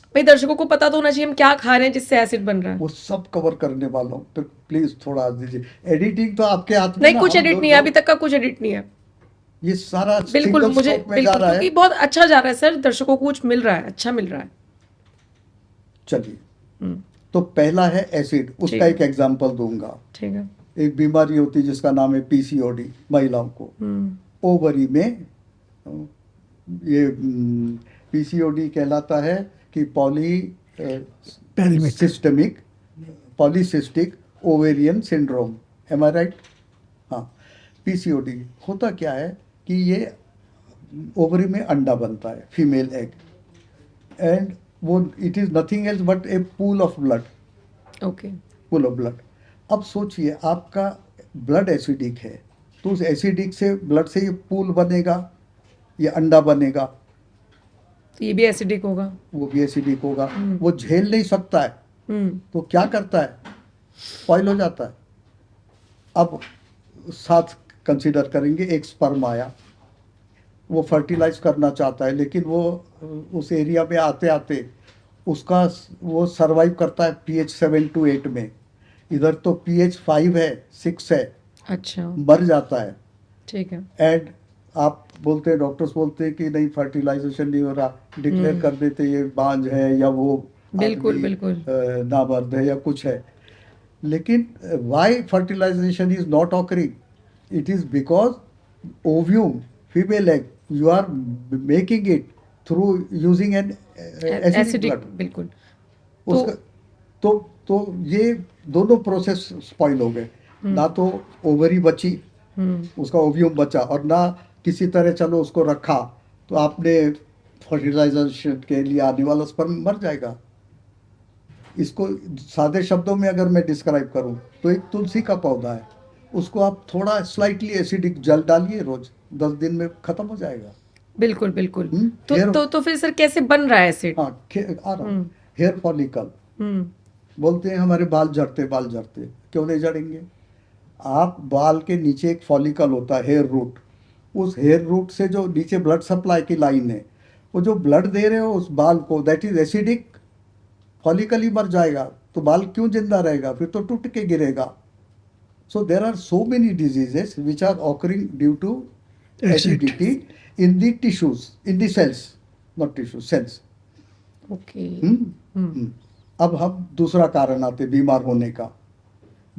भाई, दर्शकों को पता तो होना चाहिए हम क्या खा रहे हैं जिससे एसिड बन रहा है। वो सब कवर करने वाला हूँ, तो प्लीज थोड़ा आज दीजिए। एडिटिंग तो आपके हाथ में नहीं, ना, कुछ हम एडिट जो- नहीं है, जो- अभी तक का कुछ एडिट नहीं है। ये सारा बिल्कुल सिंगल मुझे स्टॉक में जा बिल्कुल, रहा क्योंकि है। बहुत अच्छा जा रहा है सर, दर्शकों को कुछ मिल रहा है, अच्छा मिल रहा है। चलिए, हम्म, तो पहला है एसिड, ठीक उसका है। एक एग्जांपल दूंगा। ठीक है। एक बीमारी होती है जिसका नाम है पीसीओडी, महिलाओं को। ओवरी में ये पीसीओडी कहलाता है कि Pyramid. Systemic polycystic ovarian syndrome. Am I right? हाँ, पीसीओडी होता क्या है कि ये ओवरी में अंडा बनता है, फीमेल एग, एंड वो it is nothing else but A pool of blood. Okay. Pool of blood. अब सोचिए, आपका ब्लड एसिडिक है, तो उस एसिडिक से ब्लड से ये पूल बनेगा, ये अंडा बनेगा, तो ये भी एसिडिक होगा। वो भी एसिडिक होगा। वो झेल नहीं सकता है, तो क्या करता है? स्पॉइल हो जाता है। अब साथ कंसीडर करेंगे, एक स्पर्म आया, वो फर्टिलाइज करना चाहता है, लेकिन वो उस एरिया में आते आते उसका वो सरवाइव करता है pH 7 to 8 में। इधर तो pH 5 है, 6 है, अच्छा, मर जाता है। ठीक है। एंड आप बोलते हैं, डॉक्टर्स बोलते हैं कि नहीं फर्टिलाइजेशन नहीं हो रहा, डिक्लेयर कर देते ये बांझ है या वो बिल्कुल, आदमी, बिल्कुल। नामर्द है या कुछ है। लेकिन why fertilization is not occurring? It is because ovum, female egg, you are making it through using an acidic acidic, blood. बिल्कुल। उसका तो ये दोनों प्रोसेस स्पॉइल हो गए। ना तो ओवरी बची, उसका ओव्यूम बचा, और ना किसी तरह चलो उसको रखा, तो आपने फर्टिलाइजेशन के लिए आने वाला स्पर्म मर जाएगा। इसको सादे शब्दों में अगर मैं डिस्क्राइब करूं तो एक तुलसी का पौधा है, उसको आप थोड़ा स्लाइटली एसिडिक जल डालिए रोज, 10 दिन में खत्म हो जाएगा। बिल्कुल, बिल्कुल। हेयर, तो फिर सर कैसे बन रहा है एसिड? हाँ आ रहा हूँ। हेयर फॉलिकल, बोलते हैं हमारे बाल झड़ते, बाल झड़ते, क्यों नहीं झड़ेंगे? आप बाल के नीचे एक फॉलिकल होता है, हेयर रूट, उस हेयर रूट से जो नीचे ब्लड सप्लाई की लाइन है, वो जो ब्लड दे रहे हो उस बाल को, दैट इज एसिडिक। फॉलिकल ही मर जाएगा तो बाल क्यों जिंदा रहेगा? फिर तो टूट के गिरेगा। So there are so many diseases which are occurring due to acidity in the tissues, in the cells, not tissues, cells. Okay. अब हम दूसरा कारण आते बीमार होने का।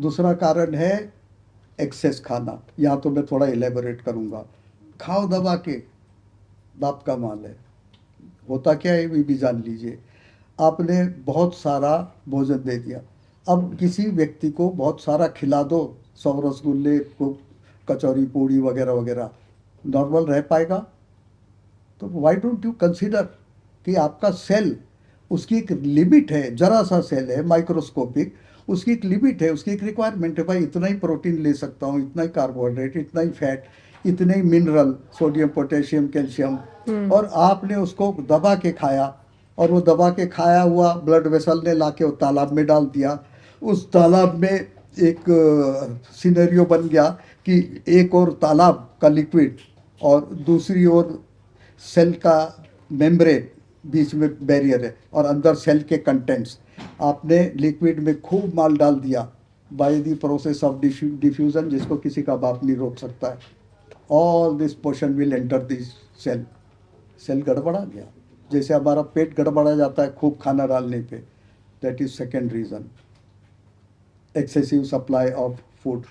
दूसरा कारण है एक्सेस खाना। यहाँ तो मैं थोड़ा इलेबोरेट करूँगा। खाओ दबा के, बाप का माल है। होता क्या है ये भी जान लीजिए। आपने बहुत सारा भोजन दे दिया, अब किसी व्यक्ति को बहुत सारा खिला दो, 100 रसगुल्ले को, कचौरी पूड़ी वगैरह वगैरह, नॉर्मल रह पाएगा? तो वाई डोंट यू कंसिडर कि आपका सेल, उसकी एक लिमिट है, जरा सा सेल है माइक्रोस्कोपिक, उसकी एक लिमिट है, उसकी एक रिक्वायरमेंट है। भाई इतना ही प्रोटीन ले सकता हूँ, इतना ही कार्बोहाइड्रेट, इतना ही फैट, इतने ही मिनरल, सोडियम, पोटेशियम, कैल्शियम, और आपने उसको दबा के खाया, और वो दबा के खाया हुआ ब्लड वेसल ने लाके वो तालाब में डाल दिया। उस तालाब में एक सिनेरियो बन गया कि एक और तालाब का लिक्विड और दूसरी ओर सेल का मेम्ब्रेन, बीच में बैरियर है, और अंदर सेल के कंटेंट्स। आपने लिक्विड में खूब माल डाल दिया by the process of diffusion, जिसको किसी का बाप नहीं रोक सकता है। All this portion will enter this cell. Cell गड़बड़ा गया, जैसे हमारा पेट गड़बड़ा जाता है खूब खाना डालने पे। That is second reason, excessive supply of food.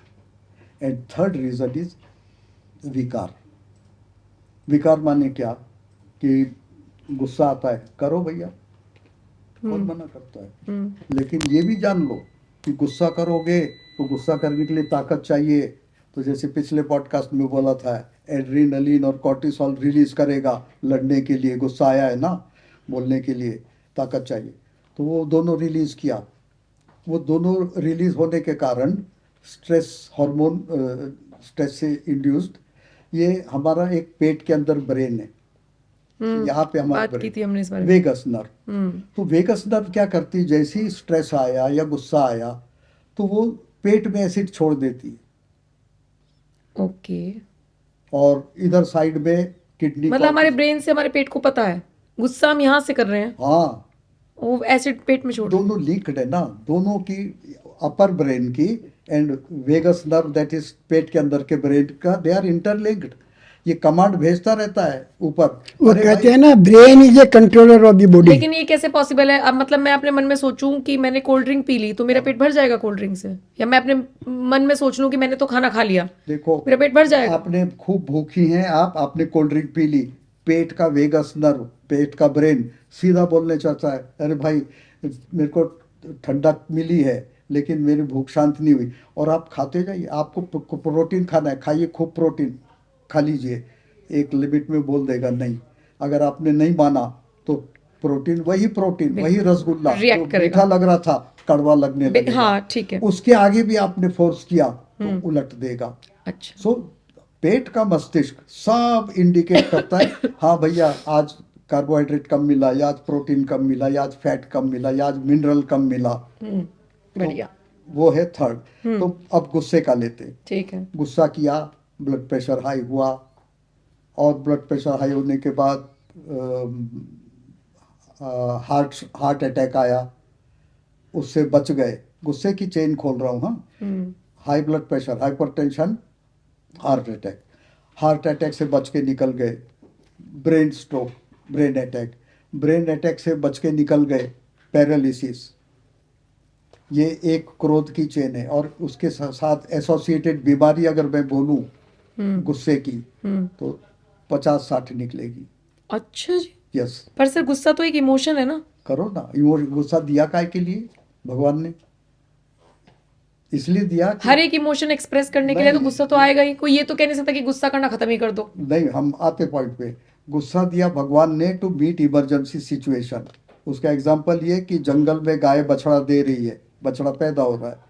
And third reason is विकार। विकार माने क्या? कि गुस्सा आता है, करो भैया, कौन मना करता है? लेकिन ये भी जान लो कि गुस्सा करोगे तो गुस्सा करने के लिए ताकत चाहिए, तो जैसे पिछले पॉडकास्ट में बोला था, एड्रेनलिन और कॉर्टिसोल रिलीज करेगा लड़ने के लिए, गुस्सा आया है ना, बोलने के लिए ताकत चाहिए, तो वो दोनों रिलीज किया। वो दोनों रिलीज होने के कारण स्ट्रेस हार्मोन, स्ट्रेस से इंड्यूस्ड, ये हमारा एक पेट के अंदर ब्रेन है, यहाँ पे हमारा बात की थी हमने इस बारे में। Vagus nerve. तो वेगस नर्व क्या करती है, जैसे ही स्ट्रेस आया या गुस्सा आया तो वो पेट में एसिड छोड़ देती है, ओके, और इधर साइड में किडनी मतलब हमारे ब्रेन से हमारे पेट को पता है गुस्सा हम यहाँ से कर रहे हैं, हाँ, वो एसिड पेट में छोड़ दोनों लिंक्ड है ना, दोनों की, अपर ब्रेन की and vagus nerve that is पेट के अंदर के ब्रेन का, दे आर इंटरलिंक्ड। ये कमांड भेजता रहता है ऊपर। वो अरे कहते भाई, हैं ना, brain is a controller of the body. लेकिन ये कैसे पॉसिबल है? अब मतलब मैं अपने मन में सोचूं कि मैंने कोल्ड ड्रिंक पी ली तो मेरा पेट भर जाएगा कोल्ड ड्रिंक से, या मैं अपने मन में सोच लूं कि मैंने तो खाना खा लिया, देखो मेरा पेट भर जाएगा। आपने खूब भूखी हैं आप, आपने कोल्ड ड्रिंक पी ली, पेट का वेगस नर्व, पेट का ब्रेन सीधा बोलने चाहता है, अरे भाई मेरे को ठंडक मिली है लेकिन मेरी भूख शांत नहीं हुई, और आप खाते जाइए। आपको प्रोटीन खाना है, खाइए, खूब प्रोटीन खा लीजिए। एक लिमिट में बोल देगा नहीं, अगर आपने नहीं माना तो प्रोटीन, वही रसगुल्ला React जो करेगा। मीठा लग रहा था कड़वा लगने लगेगा। हाँ ठीक है, उसके आगे भी आपने फोर्स किया तो उलट देगा। अच्छा, सो पेट का मस्तिष्क सब इंडिकेट करता है, हाँ भैया आज कार्बोहाइड्रेट कम मिला, या आज प्रोटीन कम मिला, या आज फैट कम मिला, या आज मिनरल कम मिला। बढ़िया, वो है थर्ड। तो अब गुस्से का लेते हैं। ठीक है, गुस्सा किया, ब्लड प्रेशर हाई हुआ, और ब्लड प्रेशर हाई होने के बाद हार्ट अटैक आया, उससे बच गए। गुस्से की चेन खोल रहा हूँ, हाँ। High blood pressure, hypertension, heart attack से बच के निकल गए। ब्रेन स्ट्रोक, ब्रेन अटैक से बच के निकल गए। पैरालिसिस, ये एक क्रोध की चेन है। और उसके साथ एसोसिएटेड बीमारी अगर मैं बोलूं गुस्से की, तो 50-60 निकलेगी। अच्छा जी। यस, पर सर गुस्सा तो एक इमोशन है ना। करो ना। गुस्सा दिया काय के लिए भगवान ने? इसलिए दिया कि हर एक इमोशन एक्सप्रेस करने के लिए तो नहीं। गुस्सा तो आएगा ही, कोई ये तो कह नहीं सकता कि गुस्सा करना खत्म ही कर दो। नहीं, हम आते पॉइंट पे। गुस्सा दिया भगवान ने टू मीट इमरजेंसी सिचुएशन। उसका एग्जांपल ये कि जंगल में गाय बछड़ा दे रही है, बछड़ा पैदा हो रहा है,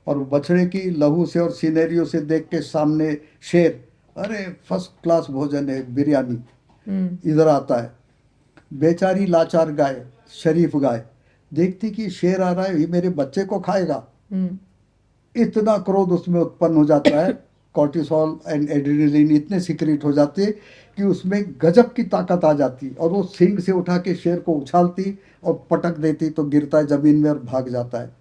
और बछड़े की लहू से और सीनरियों से देख के सामने शेर, अरे फर्स्ट क्लास भोजन है, बिरयानी, इधर आता है। बेचारी लाचार गाय, शरीफ गाय, देखती कि शेर आ रहा है, ये मेरे बच्चे को खाएगा। इतना क्रोध उसमें उत्पन्न हो जाता है, कॉर्टिसोल एंड एड्रेनलिन इतने सीक्रेट हो जाते हैं कि उसमें गजब की ताकत आ जाती, और वो सींग से उठा के शेर को उछालती और पटक देती, तो गिरता है जमीन में और भाग जाता है।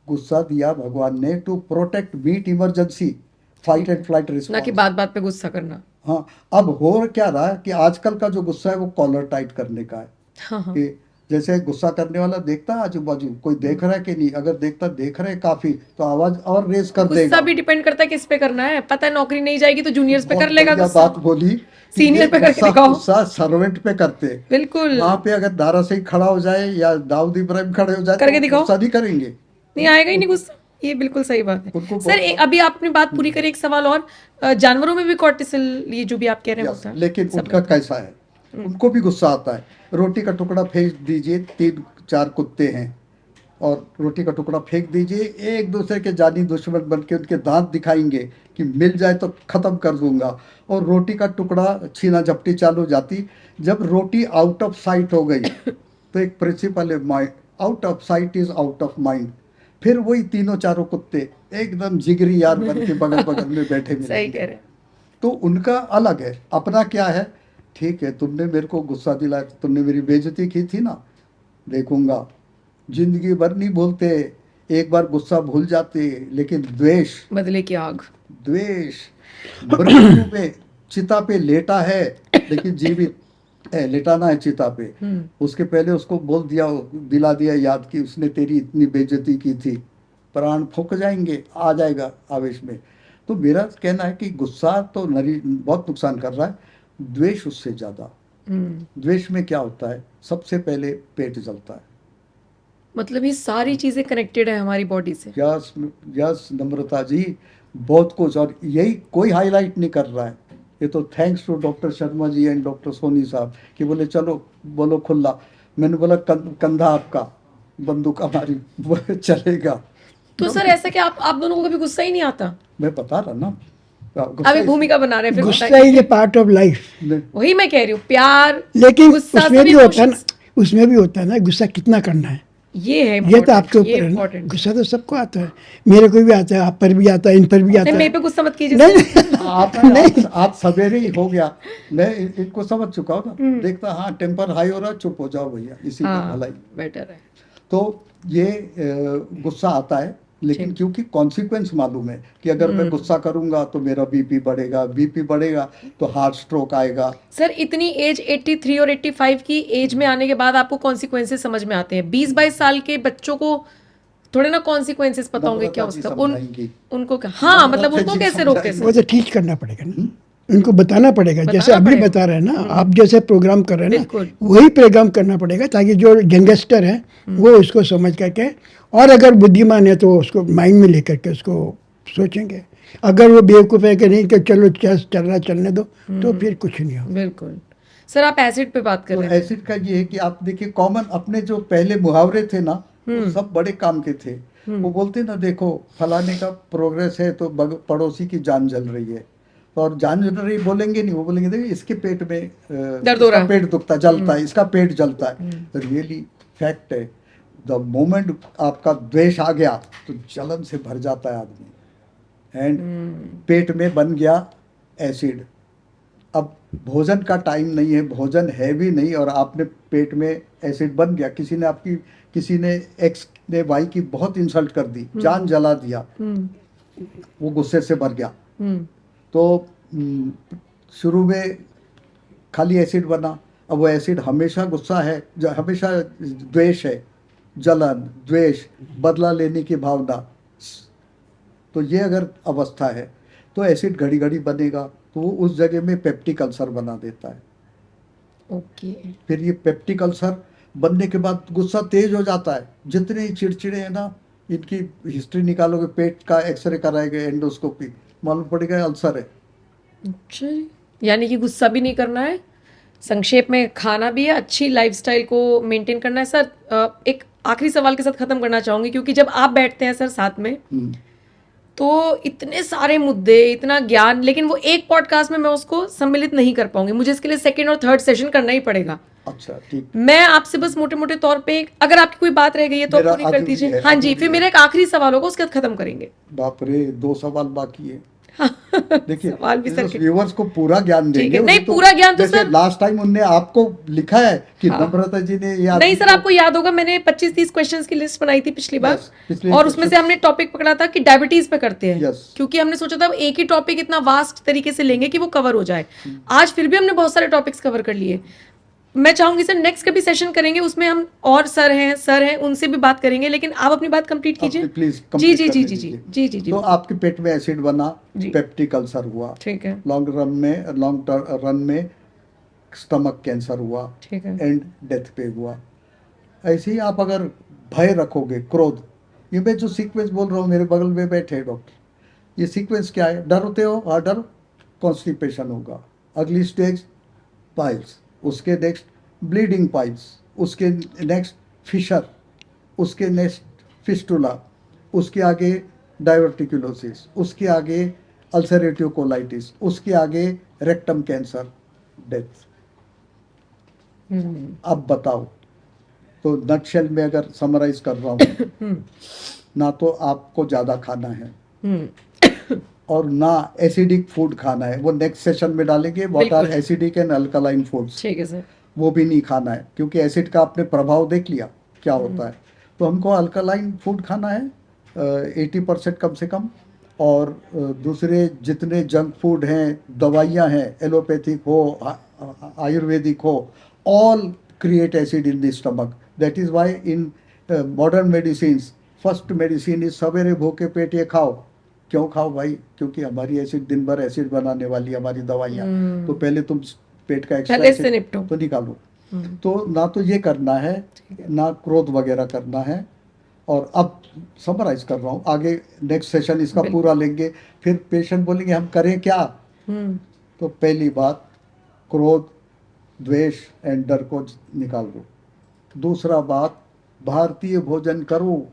गुस्सा दिया भगवान ने to protect meet emergency, fight and flight ना रिस्पॉन्स। कि बात बात पे गुस्सा करना। हाँ, अब हो क्या रहा है कि आजकल का जो गुस्सा है वो कॉलर टाइट करने का है। हाँ, कि जैसे गुस्सा करने वाला देखता है आजू बाजू कोई देख रहा है कि नहीं, अगर देख रहे काफी तो आवाज और रेस कर गुस्सा देगा। भी डिपेंड करता है किस पे करना है। पता है नौकरी नहीं जाएगी तो जूनियर्स पे कर लेगा बढ़िया गुस्सा। बात बोली कि सीनियर ये पे करके गुस्सा दिखाओ। गुस्सा सर्वेंट पे करते हैं। बिल्कुल, वहां पे अगर दारा से खड़ा हो जाए या दाऊद इब्राहिम खड़े हो जाए करके तो दिखाओ। गुस्सा नहीं करेंगे। नहीं आएगा ही नहीं गुस्सा। ये बिल्कुल सही बात है उनको सर। अभी आपने बात पूरी करी, एक सवाल और, जानवरों में भी कॉर्टिसोल, ये जो भी आप कह रहे हैं यस, होता है, लेकिन सब उनका कैसा है? उनको भी गुस्सा आता है। रोटी का टुकड़ा फेंक दीजिए, 3-4 कुत्ते हैं, और रोटी का टुकड़ा फेंक दीजिए, एक दूसरे के जानी दुश्मन बन के उनके दांत दिखाएंगे कि मिल जाए तो खत्म कर दूंगा, और रोटी का टुकड़ा छीना झपटी चालू हो जाती। जब रोटी आउट ऑफ साइट हो गई तो एक प्रिंसिपल है, mind out of site is out of mind. फिर वही 3-4 कुत्ते एकदम जिगरी यार बन के बगल बगल में बैठे सही मिलेंगे। कह रहे हैं। तो उनका अलग है। अपना क्या है, ठीक है तुमने मेरे को गुस्सा दिलाया, तुमने मेरी बेइज्जती की थी ना, देखूंगा। जिंदगी भर नहीं भूलते, एक बार गुस्सा भूल जाते, लेकिन द्वेष बदले की आग। मृत्यु पे चिता पे लेटा है लेकिन जीवित है, लेटाना है चिता पे। उसके पहले उसको दिला दिया याद कि उसने तेरी इतनी बेइज्जती की थी, प्राण फूक जाएंगे, आ जाएगा आवेश में। तो मेरा कहना है कि गुस्सा तो बहुत नुकसान कर रहा है, द्वेष उससे ज्यादा। द्वेष में क्या होता है, सबसे पहले पेट जलता है। मतलब ये सारी चीजें कनेक्टेड है हमारी बॉडी से। यस नम्रता जी, बहुत कुछ। और यही कोई हाईलाइट नहीं कर रहा है, ये तो thanks to doctor Sharma ji and doctor Soni साहब कि बोले चलो बोलो खुला। मैंने बोला कंधा आपका, बंदूक हमारी, बोले चलेगा। तो सर ऐसा कि आप दोनों को कभी गुस्सा ही नहीं आता? मैं बता रहा ना, अब एक भूमिका बना रहे हैं, फिर गुस्सा बताइए। Is a part of life. वही मैं कह रही हूँ, प्यार, लेकिन गुस्सा, उसमें सब भी होता है ना, emotions। उसमें भी होता है ना गुस्सा कितना करना है, ये है ये तो important, आपके ऊपर ये है ना। important। गुस्सा तो सबको आता है, मेरे को भी आता है, आप पर भी आता है, इन पर भी आता नहीं, है। मेरे पे गुस्सा मत कीजिए नहीं सर। आप सवेरे ही हो गया, मैं इनको समझ चुका हूँ ना, देखता हाँ टेम्पर हाई हो रहा, चुप हो जाओ भैया, इसी में हाँ, भलाई। बेटर है। तो ये गुस्सा आता है, लेकिन ठीक। क्योंकि कॉन्सिक्वेंस मालूम है कि अगर मैं गुस्सा करूंगा तो मेरा बीपी बढ़ेगा, बीपी बढ़ेगा तो हार्ट स्ट्रोक आएगा। सर इतनी एज 83 और 85 की एज में आने के बाद आपको कॉन्सिक्वेंसेस समझ में आते हैं। 20-22 साल के बच्चों को थोड़े ना कॉन्सिक्वेंसेस पता होंगे क्या नम्रता जी उसका। समझाएंगी। उनको क्या, हाँ नम्रता मतलब उनको जी कैसे रोकते समझाएंगी। वो सर? तो टीच करना पड़ेगा ना, उनको बताना पड़ेगा, जैसे बताना अभी पड़ेगा। बता रहे हैं ना, आप जैसे प्रोग्राम कर रहे हैं बिल्कुल। ना, वही प्रोग्राम करना पड़ेगा ताकि जो यंगस्टर है वो उसको समझ करके, और अगर बुद्धिमान है तो उसको माइंड में लेकर के उसको सोचेंगे। अगर वो बेवकूफ़ है कि नहीं कि चलो चल रहा चलने दो, तो फिर कुछ नहीं होगा। बिल्कुल। सर आप एसिड पे बात कर तो रहे थे। एसिड का ये है कि आप देखिए कॉमन अपने जो पहले मुहावरे थे ना, वो सब बड़े काम के थे। वो बोलते ना, देखो फलाने का प्रोग्रेस है तो पड़ोसी की जान जल रही है, और जान जल रही बोलेंगे नहीं, वो बोलेंगे देखिए इसके पेट में दर्द हो रहा इसका है। पेट दुखता जलता है, इसका पेट जलता है। रियली फैक्ट है, द मोमेंट आपका द्वेष आ गया तो जलन से भर जाता है आदमी, एंड पेट में बन गया एसिड। अब भोजन का टाइम नहीं है, भोजन है भी नहीं, और आपने पेट में एसिड बन गया। किसी ने एक्स ने वाई की बहुत इंसल्ट कर दी, जान जला दिया, वो गुस्से से भर गया। तो शुरू में खाली एसिड बना, अब वो एसिड हमेशा गुस्सा है, हमेशा द्वेष है, जलन, द्वेष, बदला लेने की भावना। तो ये अगर अवस्था है तो एसिड घड़ी घड़ी बनेगा, तो वो उस जगह में पेप्टिक अल्सर बना देता है। ओके। फिर ये पेप्टिक अल्सर बनने के बाद गुस्सा तेज हो जाता है। जितने ही चिड़चिड़े हैं ना, इनकी हिस्ट्री निकालोगे, पेट का एक्सरे कराएंगे, एंडोस्कोपी, मालूम पड़ेगा अल्सर है। अच्छा जी। यानी कि गुस्सा भी नहीं करना है, संक्षेप में खाना भी है, अच्छी लाइफस्टाइल को मेंटेन करना है। सर एक आखिरी सवाल के साथ खत्म करना चाहूंगी, क्योंकि जब आप बैठते हैं सर साथ में, तो इतने सारे मुद्दे, इतना ज्ञान, लेकिन वो एक पॉडकास्ट में मैं उसको सम्मिलित नहीं कर पाऊंगी। मुझे इसके लिए सेकंड और थर्ड सेशन करना ही पड़ेगा। अच्छा ठीक। मैं आपसे बस मोटे मोटे तौर पे, अगर आपकी कोई बात रह गई है तो आप मेरा पूरी कर अधूरी दीजिए। है, हाँ जी, अधूरी फिर है। मेरा एक आखिरी सवाल होगा, उसके बाद खत्म करेंगे। बाप रे, 2 सवाल बाकी है। देखिए सवाल भी सर के- व्यूअर्स को पूरा ज्ञान ठीक देंगे। है, नहीं, उन्हें पूरा ज्ञान तो जैसे सर- लास्ट टाइम उनने आपको लिखा है कि हाँ। नम्रता जी ने ये नहीं आदमी सर, को- आपको याद होगा मैंने 25-30 क्वेश्चंस की लिस्ट बनाई थी पिछली बार, Yes, पिछले और उसमें से हमने टॉपिक पकड़ा था कि डायबिटीज पे करते हैं। Yes. क्योंकि हमने सोचा था एक ही टॉपिक इतना वास्ट तरीके से लेंगे कि वो कवर हो जाए। आज फिर भी हमने बहुत सारे टॉपिक्स कवर कर लिए। मैं चाहूंगी सर नेक्स्ट कभी सेशन करेंगे, उसमें हम और सर हैं उनसे भी बात करेंगे, लेकिन आप अपनी बात कंप्लीट कीजिए। अपनी प्लीज जी complete जी जी करने जी जी दीजिए। जी जी जी तो आपके पेट में एसिड बना, जी। पेप्टिक अल्सर हुआ, ठीक है, लॉन्ग रन में स्टमक कैंसर हुआ, ठीक है। एंड डेथ पे हुआ। ऐसे ही आप अगर भय रखोगे, क्रोध, ये मैं जो सीक्वेंस बोल रहा हूँ, मेरे बगल में बैठे डॉक्टर, ये सीक्वेंस क्या है? डरते हो, हाँ डरो, कॉन्स्टिपेशन होगा। अगली स्टेज पाइल्स, उसके नेक्स्ट ब्लीडिंग पाइल्स, उसके नेक्स्ट फिशर, उसके नेक्स्ट फिस्टुला, उसके आगे डायवर्टिकुलोसिस, उसके आगे अल्सरेटिव कोलाइटिस, उसके आगे रेक्टम कैंसर, डेथ। अब बताओ, तो नटशेल में अगर समराइज कर रहा हूँ, ना तो आपको ज़्यादा खाना है और ना एसिडिक फूड खाना है। वो नेक्स्ट सेशन में डालेंगे, व्हाट आर बिल्कुल। एसिडिक एंड अल्कलाइन फूड्स, ठीक है सर। वो भी नहीं खाना है, क्योंकि एसिड का आपने प्रभाव देख लिया क्या होता है। तो हमको अल्कलाइन फूड खाना है 80% कम से कम, और दूसरे जितने जंक फूड हैं, दवाइयाँ हैं, एलोपैथिक हो, आयुर्वेदिक हो, all create acid in the stomach. That is why in modern medicine first medicine is सवेरे भूखे पेट ये खाओ। क्यों खाओ भाई? क्योंकि हमारी एसिड दिन भर एसिड बनाने वाली हमारी दवाइयाँ, तो पहले तुम पेट का एक्स्ट्रा पहले इससे एसिड निपटो। तो निकालो। तो ना तो ये करना है, ना क्रोध वगैरह करना है, और अब समराइज कर रहा हूँ, आगे नेक्स्ट सेशन इसका बिल्कुल। पूरा लेंगे, फिर पेशेंट बोलेंगे हम करें क्या। तो पहली बात, क्रोध, द्वेष एंड डर को निकाल दो। दूसरा बात, भारतीय भोजन करो।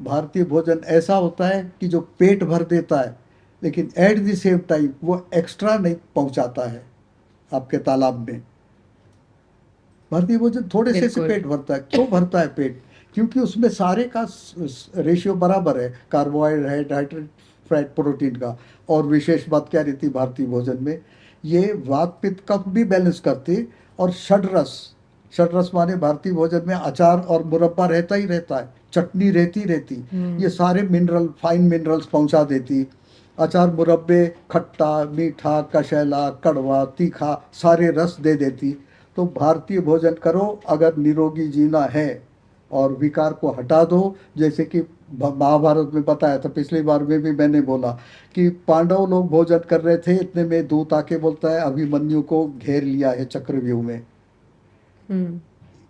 भारतीय भोजन ऐसा होता है कि जो पेट भर देता है, लेकिन एट द सेम टाइम वो एक्स्ट्रा नहीं पहुंचाता है आपके तालाब में। भारतीय भोजन थोड़े से बिल्कुल। पेट भरता है। क्यों भरता है पेट? क्योंकि उसमें सारे का रेशियो बराबर है, कार्बोहाइड्रेट, हाइड्रेट, फैट, प्रोटीन का। और विशेष बात क्या रहती है भारतीय भोजन में, ये वात पित्त कफ भी बैलेंस करती, और षड्रस, षड्रस माने भारतीय भोजन में अचार और मुरब्बा रहता ही रहता है, चटनी रहती, ये सारे मिनरल, फाइन मिनरल्स पहुंचा देती। अचार, मुरब्बे, खट्टा, मीठा, कशैला, कड़वा, तीखा, सारे रस दे देती। तो भारतीय भोजन करो अगर निरोगी जीना है, और विकार को हटा दो। जैसे कि महाभारत में बताया था, पिछली बार में भी मैंने बोला कि पांडव लोग भोजन कर रहे थे, इतने में दूत आके बोलता है अभिमन्यु को घेर लिया है चक्रव्यूह में।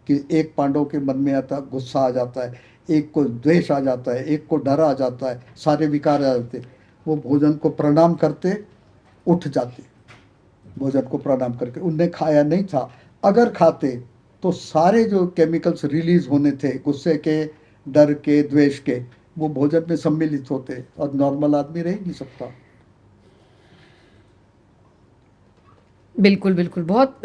कि एक पांडव के मन में आता गुस्सा आ जाता है, एक को द्वेष आ जाता है, एक को डर आ जाता है, सारे विकार आ जाते। वो भोजन को प्रणाम करते, उठ जाते भोजन को प्रणाम करके। उनने खाया नहीं था, अगर खाते तो सारे जो केमिकल्स रिलीज होने थे गुस्से के, डर के, द्वेष के, वो भोजन में सम्मिलित होते, और नॉर्मल आदमी रह ही नहीं सकता। बिल्कुल बिल्कुल। बहुत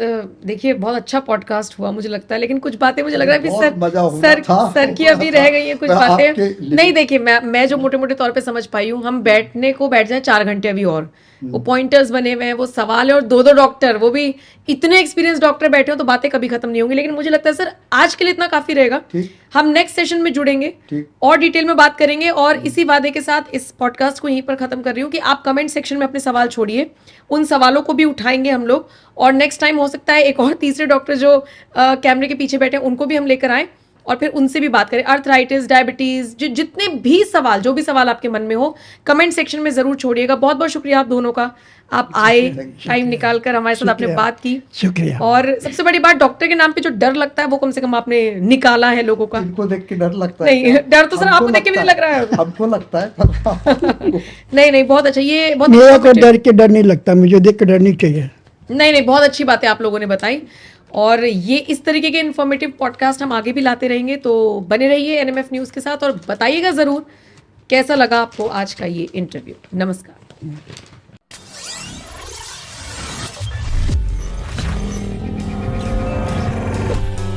देखिए बहुत अच्छा पॉडकास्ट हुआ मुझे लगता है, लेकिन कुछ बातें मुझे लग रहा है बहुत सर मजा होना सर था, सर की अभी रह गई है कुछ मैं बातें। आपके लिए- नहीं देखिए, मैं जो मोटे मोटे तौर पे समझ पाई हूँ, हम बैठ जाए 4 घंटे अभी, और वो पॉइंटर्स बने हुए हैं, वो सवाल है, और दो डॉक्टर, वो भी इतने एक्सपीरियंस डॉक्टर बैठे हो, तो बातें कभी खत्म नहीं होंगी। लेकिन मुझे लगता है सर आज के लिए इतना काफी रहेगा। ठीक। हम नेक्स्ट सेशन में जुड़ेंगे ठीक। और डिटेल में बात करेंगे, और इसी वादे के साथ इस पॉडकास्ट को यहीं पर खत्म कर रही हूँ कि आप कमेंट सेक्शन में अपने सवाल छोड़िए, उन सवालों को भी उठाएंगे हम लोग, और नेक्स्ट टाइम हो सकता है एक और तीसरे डॉक्टर जो कैमरे के पीछे बैठे हैं उनको भी हम लेकर आए, और फिर उनसे भी बात करें। अर्थराइटिस, डायबिटीज, जितने भी सवाल, जो भी सवाल आपके मन में हो, कमेंट सेक्शन में जरूर छोड़िएगा। बहुत बहुत शुक्रिया आप दोनों का, आप आए, टाइम निकाल कर हमारे साथ आपने बात की। शुक्रिया। और सबसे बड़ी बात, डॉक्टर के नाम पे जो डर लगता है वो कम से कम आपने निकाला है लोगों का। इनको देख के डर लगता है नहीं, क्या? डर तो सर हमको आपको देख के भी नहीं लग रहा है। हमको लगता है नहीं नहीं, बहुत अच्छा, ये बहुत मेरे को positive- डर के डर नहीं लगता, मुझे देख के डर नहीं चाहिए। नहीं नहीं, बहुत अच्छी बातें आप लोगों ने बताई, और ये इस तरीके के इन्फॉर्मेटिव पॉडकास्ट हम आगे भी लाते रहेंगे। तो बने रहिए एनएमएफ न्यूज़ के साथ, और बताइएगा ज़रूर कैसा लगा आपको आज का ये इंटरव्यू। नमस्कार।